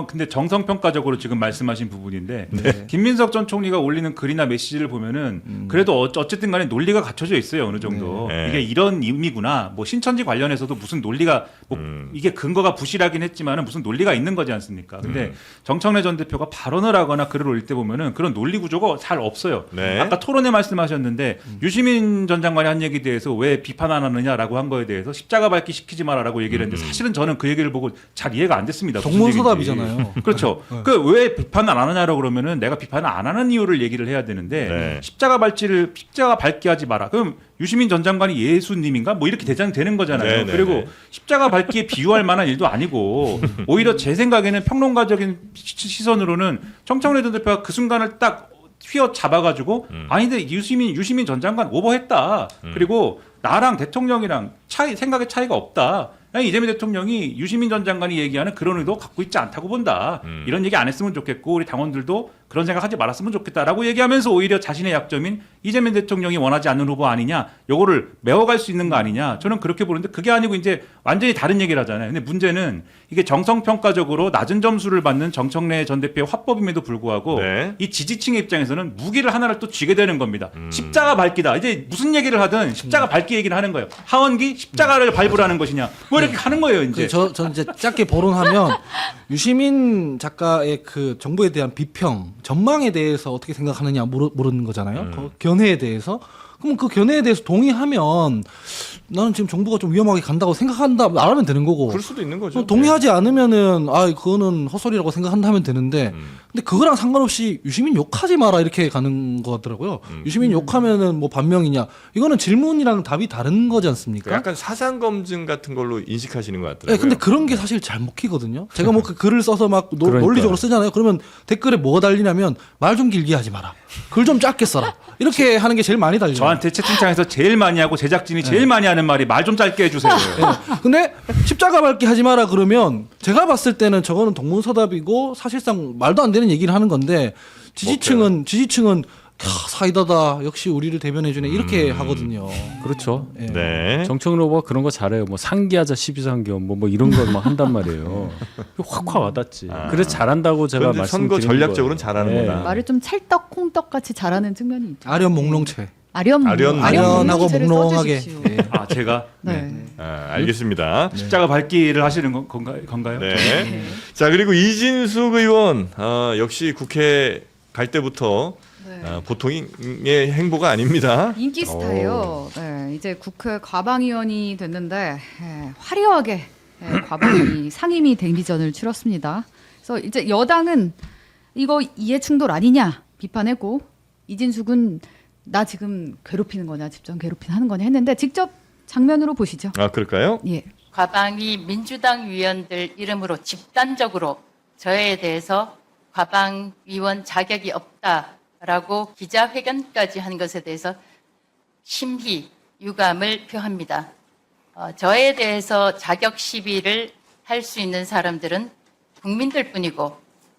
근데 정성 평가적으로 지금 말씀하신 부분인데 네. 김민석 전 총리가 올리는 글이나 메시지를 보면은 그래도 어쨌든 간에 논리가 갖춰져 있어요. 어느 정도. 네. 이게 이런 의미구나. 뭐 신천지 관련해서도 무슨 논리가 뭐 이게 근거가 부실하긴 했지만은 무슨 논리가 있는 거지 않습니까? 근데 정청래 전 대표가 발언을 하거나 글을 올릴 때 보면은 그런 논리 구조가 잘 없어요. 네. 아까 토론에 말씀하셨는데 유시민 전 장관이 한 얘기에 대해서 왜 비판 안 하느냐라고 한 거에 대해서 십자가 밟기 시키지 마라라고 얘기를 했는데 사실은 저는 그 얘기를 보고 잘 이해가 안 됐습니다. 무슨 동문서답이잖아요. 얘기인지. 그렇죠. 그 왜 비판을 안 하냐라고 그러면은 내가 비판을 안 하는 이유를 얘기를 해야 되는데 네. 십자가 밟기 하지 마라. 그럼 유시민 전 장관이 예수님인가 뭐 이렇게 되는 거잖아요. 네, 네, 그리고 네. 십자가 밟기에 비유할 만한 일도 아니고 오히려 제 생각에는 평론가적인 시선으로는 정청래 전 대표가 그 순간을 딱 휘어 잡아가지고 아니 근데 유시민 전 장관 오버했다. 그리고 나랑 대통령이랑 생각의 차이가 없다. 아니, 이재명 대통령이 유시민 전 장관이 얘기하는 그런 의도 갖고 있지 않다고 본다. 이런 얘기 안 했으면 좋겠고 우리 당원들도 그런 생각하지 말았으면 좋겠다라고 얘기하면서 오히려 자신의 약점인 이재명 대통령이 원하지 않는 후보 아니냐, 요거를 메워갈 수 있는 거 아니냐. 저는 그렇게 보는데 그게 아니고 이제 완전히 다른 얘기를 하잖아요. 근데 문제는 이게 정성평가적으로 낮은 점수를 받는 정청래 전 대표의 화법임에도 불구하고 네. 이 지지층의 입장에서는 무기를 하나를 또 쥐게 되는 겁니다. 십자가 밟기다. 이제 무슨 얘기를 하든 십자가 밟기 얘기를 하는 거예요. 하원기 십자가를 밟으라는 것이냐. 뭐 이렇게 하는 거예요, 이제. 저 이제 짧게 보론하면 유시민 작가의 그 정부에 대한 비평, 전망에 대해서 어떻게 생각하느냐 모르는 거잖아요. 그 견해에 대해서. 그럼 그 견해에 대해서 동의하면 나는 지금 정부가 좀 위험하게 간다고 생각한다 말하면 되는 거고. 그럴 수도 있는 거죠. 동의하지 않으면은 그거는 헛소리라고 생각한다 하면 되는데 근데 그거랑 상관없이 유시민 욕하지 마라 이렇게 가는 거더라고요. 유시민 욕하면은 뭐 반명이냐. 이거는 질문이랑 답이 다른 거지 않습니까? 약간 사상 검증 같은 걸로 인식하시는 것 같더라고요. 네, 근데 그런 게 사실 잘 먹히거든요. 제가 뭐 그 글을 써서 막 그러니까요. 논리적으로 쓰잖아요. 그러면 댓글에 뭐가 달리냐면 말 좀 길게 하지 마라. 글 좀 짧게 써라. 이렇게 하는 게 제일 많이 달려요. 저한테 채팅창에서 제일 많이 하고 제작진이 제일 많이 하는 말이 말 좀 짧게 해주세요. 근데 십자가 밟기 하지 마라 그러면 제가 봤을 때는 저거는 동문서답이고 사실상 말도 안 되는 얘기를 하는 건데 지지층은 사이다다 역시 우리를 대변해주네 이렇게 하거든요. 그렇죠. 예. 네. 정청래 후보가 그런 거 잘해요. 뭐 상기하자 12상경 뭐 이런 거 막 한단 말이에요. 확 와닿지. 그래서 잘한다고 제가 그런데 말씀드리는 선거 전략적으로는 거예요. 잘하는구나. 네. 말을 좀 찰떡 콩떡 같이 잘하는 측면이 있죠. 아련 목롱체. 아련하고 아련하고 목롱체를 몽롱하게. 써주십시오. 예. 아, 제가 네. 알겠습니다. 십자가 밟기를 하시는 건가요? 네. 자, 그리고 이진숙 의원 역시 국회 갈 때부터 보통의 행보가 아닙니다. 인기 스타예요. 네, 이제 국회 과방위원이 됐는데 화려하게 과방위 상임위 대리전을 치렀습니다. 그래서 이제 여당은 이거 이해충돌 아니냐 비판했고 이진숙은 나 지금 괴롭히는 거냐 집정 괴롭히는 하는 거냐 했는데 직접 장면으로 보시죠. 아, 그럴까요? 예. 과방위 민주당 위원들 이름으로 집단적으로 저에 대해서 과방위원 자격이 없다라고 기자회견까지 한 것에 대해서 심히 유감을 표합니다. 저에 대해서 자격 시비를 할 수 있는 사람들은 국민들뿐이고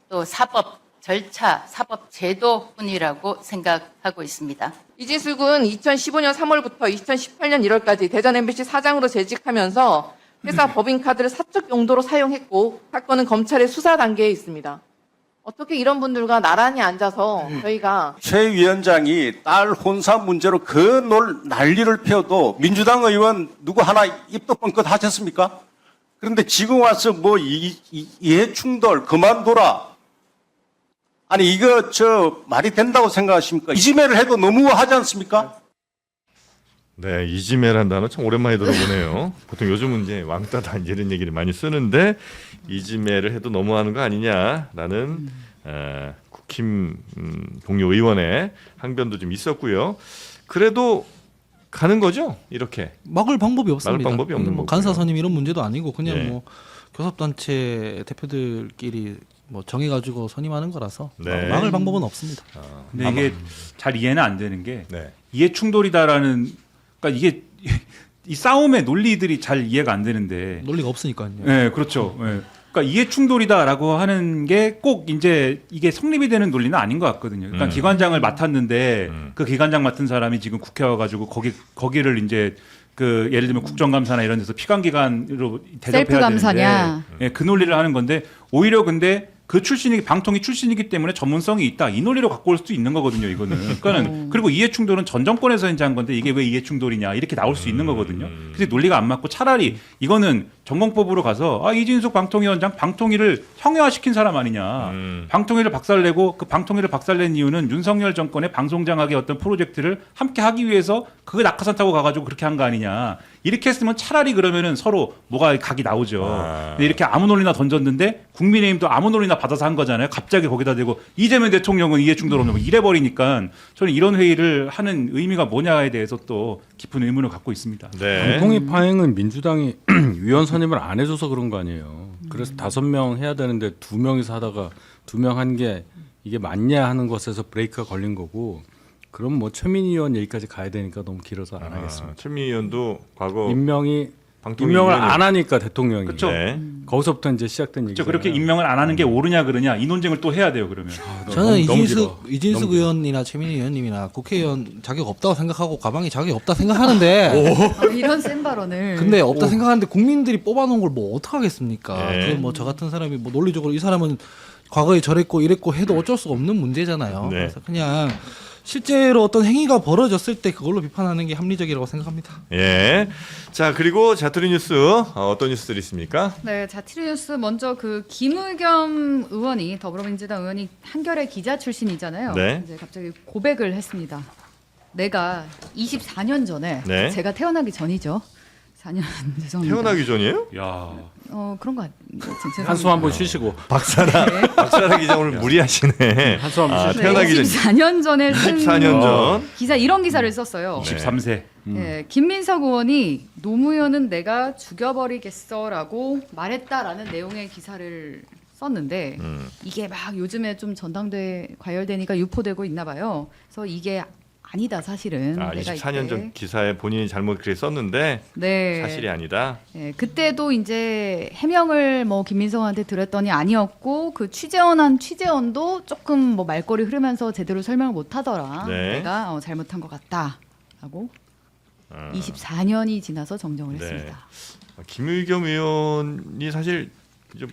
또 사법 절차, 사법 제도뿐이라고 생각하고 있습니다. 이진숙은 2015년 3월부터 2018년 1월까지 대전 MBC 사장으로 재직하면서 회사 법인카드를 사적 용도로 사용했고 사건은 검찰의 수사 단계에 있습니다. 어떻게 이런 분들과 나란히 앉아서 저희가 최 위원장이 딸 혼사 문제로 난리를 펴도 민주당 의원 누구 하나 입도 뻥끗 하셨습니까? 그런데 지금 와서 뭐 이해 충돌 그만둬라. 아니 이거 저 말이 된다고 생각하십니까? 이지매를 해도 너무하지 않습니까? 네, 이지매라는 단어 참 오랜만에 들어보네요. 보통 요즘은 이제 왕따다 이런 얘기를 많이 쓰는데 이지매를 해도 너무하는 거 아니냐라는 국힘 동료 의원의 항변도 좀 있었고요. 그래도 가는 거죠, 이렇게. 막을 방법이 없습니다. 막을 방법이 없는 뭐 거고요. 간사 선임 이런 문제도 아니고 그냥 네. 뭐 교섭단체 대표들끼리 뭐 정해가지고 선임하는 거라서 네. 막을 방법은 없습니다. 근데 이게 잘 이해는 안 되는 게 네. 이해 충돌이다라는 그러니까 이게 이 싸움의 논리들이 잘 이해가 안 되는데 논리가 없으니까요. 네, 그렇죠. 네. 그러니까 이해 충돌이다라고 하는 게 꼭 이제 이게 성립이 되는 논리는 아닌 것 같거든요. 그러니까 기관장을 맡았는데 그 기관장 맡은 사람이 지금 국회 와가지고 거기를 이제 그 예를 들면 국정감사나 이런 데서 피감기관으로 대접해야 셀프 감사냐. 되는데 예, 그 논리를 하는 건데 오히려 근데 그 출신이 방통위 출신이기 때문에 전문성이 있다 이 논리로 갖고 올 수도 있는 거거든요. 이거는 그러니까는 그리고 이해 충돌은 전 정권에서 이제 한 건데 이게 왜 이해 충돌이냐 이렇게 나올 수 있는 거거든요. 그래서 논리가 안 맞고 차라리 이거는 전공법으로 가서 이진숙 방통위원장 방통위를 형해화시킨 사람 아니냐. 방통위를 박살내고 그 방통위를 박살낸 이유는 윤석열 정권의 방송장악의 어떤 프로젝트를 함께 하기 위해서 그거 낙하산 타고 가가지고 그렇게 한 거 아니냐. 이렇게 했으면 차라리 그러면은 서로 뭐가 각이 나오죠. 근데 이렇게 아무 논리나 던졌는데 국민의힘도 아무 논리나 받아서 한 거잖아요. 갑자기 거기다 대고 이재명 대통령은 이해 충돌 없는 거 이래버리니까 저는 이런 회의를 하는 의미가 뭐냐에 대해서 또 깊은 의문을 갖고 있습니다. 네. 방통위 파행은 민주당이 위원 선임을 안 해줘서 그런 거 아니에요. 그래서 5명 해야 되는데 2명이서 하다가 2명 한 게 이게 맞냐 하는 것에서 브레이크가 걸린 거고 그럼 뭐 최민희 의원 얘기까지 가야 되니까 너무 길어서 안 하겠습니다. 최민희 의원도 과거 임명을 방통위 안 하니까 대통령이 그렇죠. 네. 거기서부터 이제 시작된 얘기죠. 그렇게 임명을 안 하는 게 옳으냐 그러냐 이 논쟁을 또 해야 돼요. 그러면 저는 너무 이진숙 길어. 의원이나 최민희 의원님이나 국회의원 자격 없다고 생각하고 가방에 자격이 없다 생각하는데 이런 센 발언을. 근데 없다 생각하는데 국민들이 뽑아놓은 걸 뭐 어떡하겠습니까? 네. 그 뭐 저 같은 사람이 뭐 논리적으로 이 사람은 과거에 저랬고 이랬고 해도 어쩔 수가 없는 문제잖아요. 네. 그래서 그냥 실제로 어떤 행위가 벌어졌을 때 그걸로 비판하는 게 합리적이라고 생각합니다. 예. 자, 그리고 자투리 뉴스 어떤 뉴스들이 있습니까? 네, 자투리 뉴스 먼저 그 김의겸 의원이 더불어민주당 의원이 한겨레 기자 출신이잖아요. 네. 이제 갑자기 고백을 했습니다. 내가 24년 전에 네. 제가 태어나기 전이죠. 4년 죄송합니다. 태어나기 전이에요? 야. 그런 거 한숨 한번 쉬시고 박사라 기자 오늘 무리하시네. 한숨 한번 쉬시고 태어나기 전 24년 전에 쓴 14년 전. 기사 이런 기사를 썼어요. 23세. 네, 김민석 의원이 노무현은 내가 죽여버리겠어라고 말했다라는 내용의 기사를 썼는데 이게 막 요즘에 좀 전당대회 과열되니까 유포되고 있나 봐요. 그래서 이게 아니다 사실은. 내가 24년 이때. 전 기사에 본인이 잘못 그렇게 썼는데 네. 사실이 아니다. 네, 그때도 이제 해명을 뭐 김민석한테 들었더니 아니었고 그 취재원한 취재원도 조금 뭐 말꼬리 흐르면서 제대로 설명을 못하더라. 네. 내가 잘못한 것 같다라고 24년이 지나서 정정을 네. 했습니다. 김의겸 의원이 사실 좀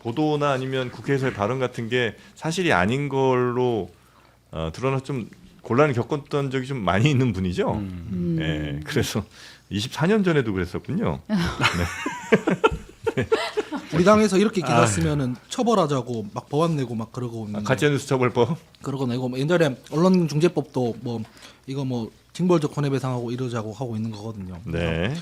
보도나 아니면 국회에서의 발언 같은 게 사실이 아닌 걸로 드러나 좀 곤란을 겪었던 적이 좀 많이 있는 분이죠. 네, 그래서 24년 전에도 그랬었군요. 네. 우리 당에서 이렇게 기사 쓰면은 처벌하자고 막 법안 내고 막 그러고 있는데 가짜뉴스 처벌법. 그러고 내고 뭐 옛날에 언론중재법도 뭐 이거 뭐 징벌적 손해배상하고 이러자고 하고 있는 거거든요. 네.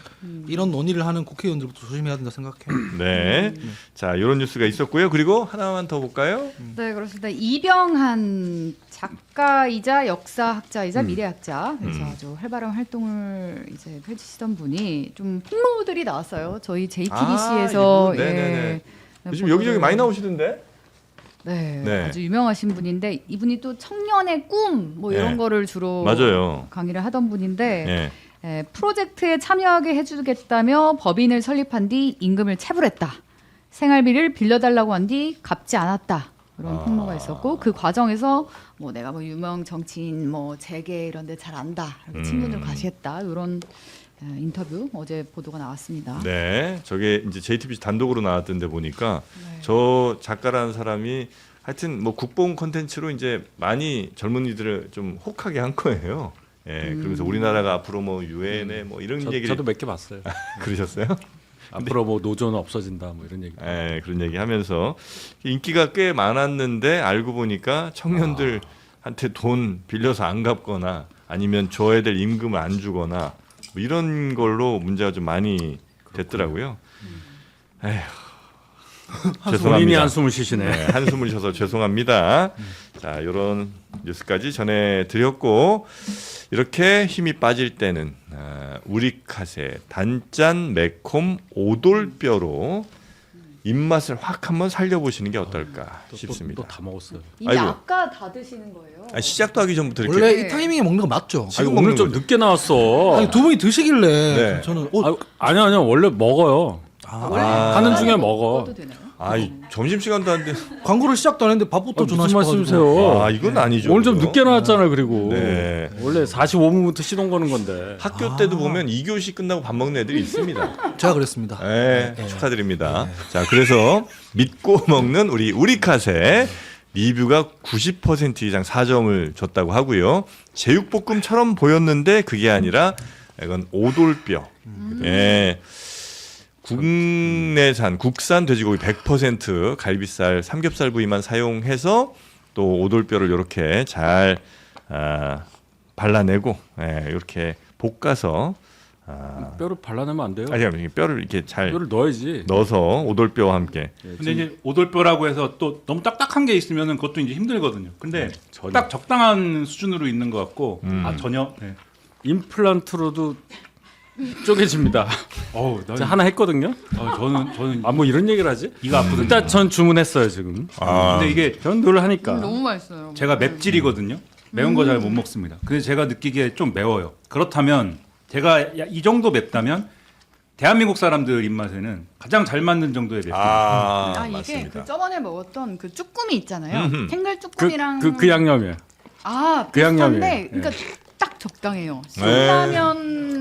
이런 논의를 하는 국회의원들부터 조심해야 된다 생각해요. 네. 자, 이런 뉴스가 있었고요. 그리고 하나만 더 볼까요? 네, 그렇습니다. 이병한 작가이자 역사학자이자 미래학자 그래서 아주 활발한 활동을 이제 펼치시던 분이 좀 폭로들이 나왔어요. 저희 JTBC에서 네네네. 요즘 여기저기 많이 나오시던데? 네, 네. 아주 유명하신 분인데 이분이 또 청년의 꿈 뭐 이런 네. 거를 주로 맞아요. 강의를 하던 분인데 네. 프로젝트에 참여하게 해주겠다며 법인을 설립한 뒤 임금을 체불했다. 생활비를 빌려달라고 한 뒤 갚지 않았다. 그런 폭로가 있었고 그 과정에서 뭐 내가 뭐 유명 정치인 뭐 재계 이런 데 잘 안다. 이렇게 친분을 과시했다. 이런 인터뷰 어제 보도가 나왔습니다. 네, 저게 이제 JTBC 단독으로 나왔던데 보니까 저 작가라는 사람이 하여튼 뭐 국뽕 콘텐츠로 이제 많이 젊은이들을 좀 혹하게 한 거예요. 예, 그러면서 우리나라가 앞으로 뭐 유엔에 뭐 이런 얘기를 저도 몇 개 봤어요. 그러셨어요? 앞으로 뭐 노조는 없어진다 뭐 이런 얘기. 예, 그런 얘기 하면서 인기가 꽤 많았는데 알고 보니까 청년들한테 돈 빌려서 안 갚거나 아니면 줘야 될 임금을 안 주거나 뭐 이런 걸로 문제가 좀 많이 됐더라고요. 에휴. 본인이 죄송합니다. 한숨을 쉬시네. 네, 한숨을 쉬어서 죄송합니다. 자, 이런 뉴스까지 전해드렸고 이렇게 힘이 빠질 때는 우리카세 단짠 매콤 오돌뼈로 입맛을 확 한번 살려보시는 게 어떨까 싶습니다. 또 다 먹었어요. 이미 아이고. 아까 다 드시는 거예요? 아니, 시작도 하기 전부터 이렇게 원래 이 타이밍에 먹는 거 맞죠? 지금 아니, 오늘 먹는 좀 거죠. 늦게 나왔어. 아니, 두 분이 드시길래 네. 저는 아니요 원래 먹어요. 하는 중에 먹어. 먹어도 되나요? 아이 점심시간도 안 돼. 광고를 시작도 안 했는데 밥부터 무슨 전화하셔가지고. 말씀이세요? 아, 이건 아니죠. 오늘 좀 그거. 늦게 나왔잖아요. 그리고 네. 원래 45분부터 시동 거는 건데. 학교 때도 보면 2교시 끝나고 밥 먹는 애들이 있습니다. 제가 그랬습니다. 네, 축하드립니다. 자, 그래서 믿고 먹는 우리 우리카세 리뷰가 90% 이상 4점을 줬다고 하고요. 제육볶음처럼 보였는데 그게 아니라 이건 오돌뼈. 예. 국산 돼지고기 100% 갈비살, 삼겹살 부위만 사용해서 또 오돌뼈를 이렇게 잘 발라내고 이렇게 볶아서 뼈를 발라내면 안 돼요. 아니 뼈를 이렇게 잘 뼈를 넣어야지. 넣어서 오돌뼈와 함께. 근데 이제 오돌뼈라고 해서 또 너무 딱딱한 게 있으면은 그것도 이제 힘들거든요. 근데 전혀. 딱 적당한 수준으로 있는 것 같고 전혀. 네. 임플란트로도 쪼개집니다. 제가 하나 했거든요. 저는 뭐 이런 얘기를 하지? 이가 아프던데. 일단 전 주문했어요 지금. 근데 이게 전 늘 하니까. 너무 맛있어요. 제가 맵찔이거든요. 매운 거 잘 못 먹습니다. 근데 제가 느끼기에 좀 매워요. 그렇다면 제가 이 정도 맵다면 대한민국 사람들 입맛에는 가장 잘 맞는 정도의 맵입니다. 이게 맞습니다. 그 저번에 먹었던 그 쭈꾸미 있잖아요. 음흠. 탱글 쭈꾸미랑 그 양념이에요. 그 양념이에요. 비슷한데 그러니까 딱 적당해요. 네. 신라면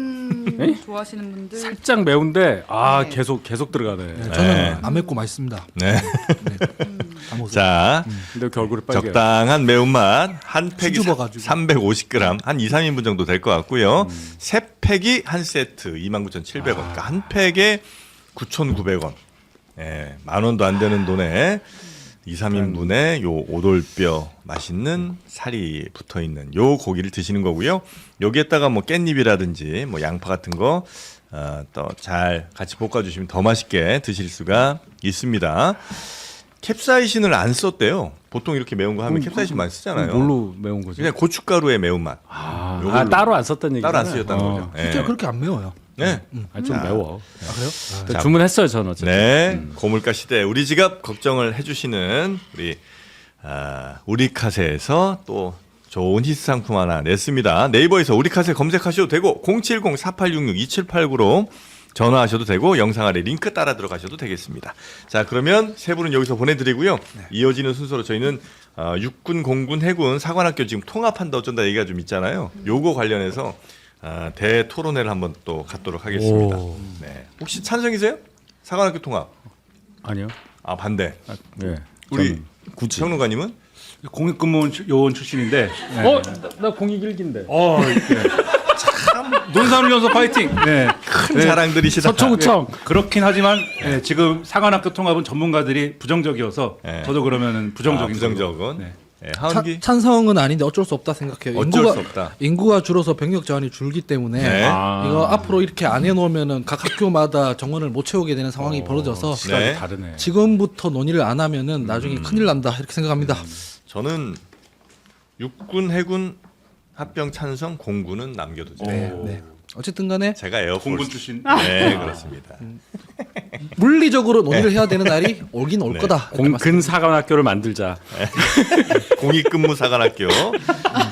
좋아하시는 분들 살짝 매운데 네. 계속 들어가네. 저는 안 맵고 맛있습니다. 네. 다 먹어요. 자, 근데 결국에 빨개. 적당한 매운맛 한 팩이 수줍어가지고. 350g 한 2, 3인분 정도 될 것 같고요. 세 팩이 한 세트 29,700원. 그러니까 한 팩에 9,900원. 예, 만 원도 안 되는 돈에 2, 3인분에 요 오돌뼈 맛있는 살이 붙어 있는 요 고기를 드시는 거고요. 여기에다가 뭐 깻잎이라든지 뭐 양파 같은 거 또 잘 같이 볶아주시면 더 맛있게 드실 수가 있습니다. 캡사이신을 안 썼대요. 보통 이렇게 매운 거 하면 캡사이신 많이 쓰잖아요. 뭘로 매운 거죠? 그냥 고춧가루의 매운맛. 요걸로 따로 안 썼다는 얘기죠. 따로 안 쓰셨다는 거죠. 예. 실제로 그렇게 안 매워요. 네. 좀 매워. 그래요? 자, 주문했어요 저는 어쨌든. 네, 고물가 시대 우리 지갑 걱정을 해주시는 우리 우리카세에서 또 좋은 히트 상품 하나 냈습니다. 네이버에서 우리카세 검색하셔도 되고 070-4866-2789로 전화하셔도 되고 영상 아래 링크 따라 들어가셔도 되겠습니다. 자, 그러면 세 분은 여기서 보내드리고요. 이어지는 순서로 저희는 육군, 공군, 해군, 사관학교 지금 통합한다 어쩐다 얘기가 좀 있잖아요. 요거 관련해서 대토론회를 한번 또 갖도록 하겠습니다. 네. 혹시 찬성이세요? 사관학교 통합? 아니요. 반대. 네. 우리 평론가님은? 공익근무원 요원 출신인데. 나 공익 일기인데. 논산훈련소 파이팅. 네. 큰 자랑들이시다. 서초구청. 그렇긴 하지만 지금 사관학교 통합은 전문가들이 부정적이어서 네. 저도 그러면은 부정적인 부정적은. 네. 네, 하은기? 찬성은 아닌데 어쩔 수 없다 생각해요. 어쩔 수 없다. 인구가 줄어서 병력 자원이 줄기 때문에 네. 이거 앞으로 이렇게 안 해놓으면은 각 학교마다 정원을 못 채우게 되는 상황이 벌어져서 시각이 네. 다르네. 지금부터 논의를 안 하면은 나중에 큰일 난다 이렇게 생각합니다. 저는 육군, 해군 합병 찬성, 공군은 남겨두죠. 네. 어쨌든 간에 제가 에어포스. 공군 출신. 네, 그렇습니다. 물리적으로 논의를 해야 되는 날이 오긴 올 네. 거다. 근사관학교를 만들자. 공익근무 사관학교.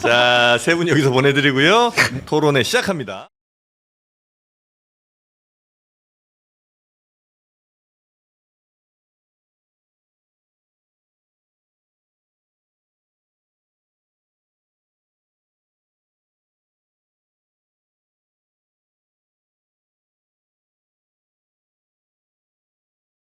자, 세 분 여기서 보내드리고요. 토론회 시작합니다.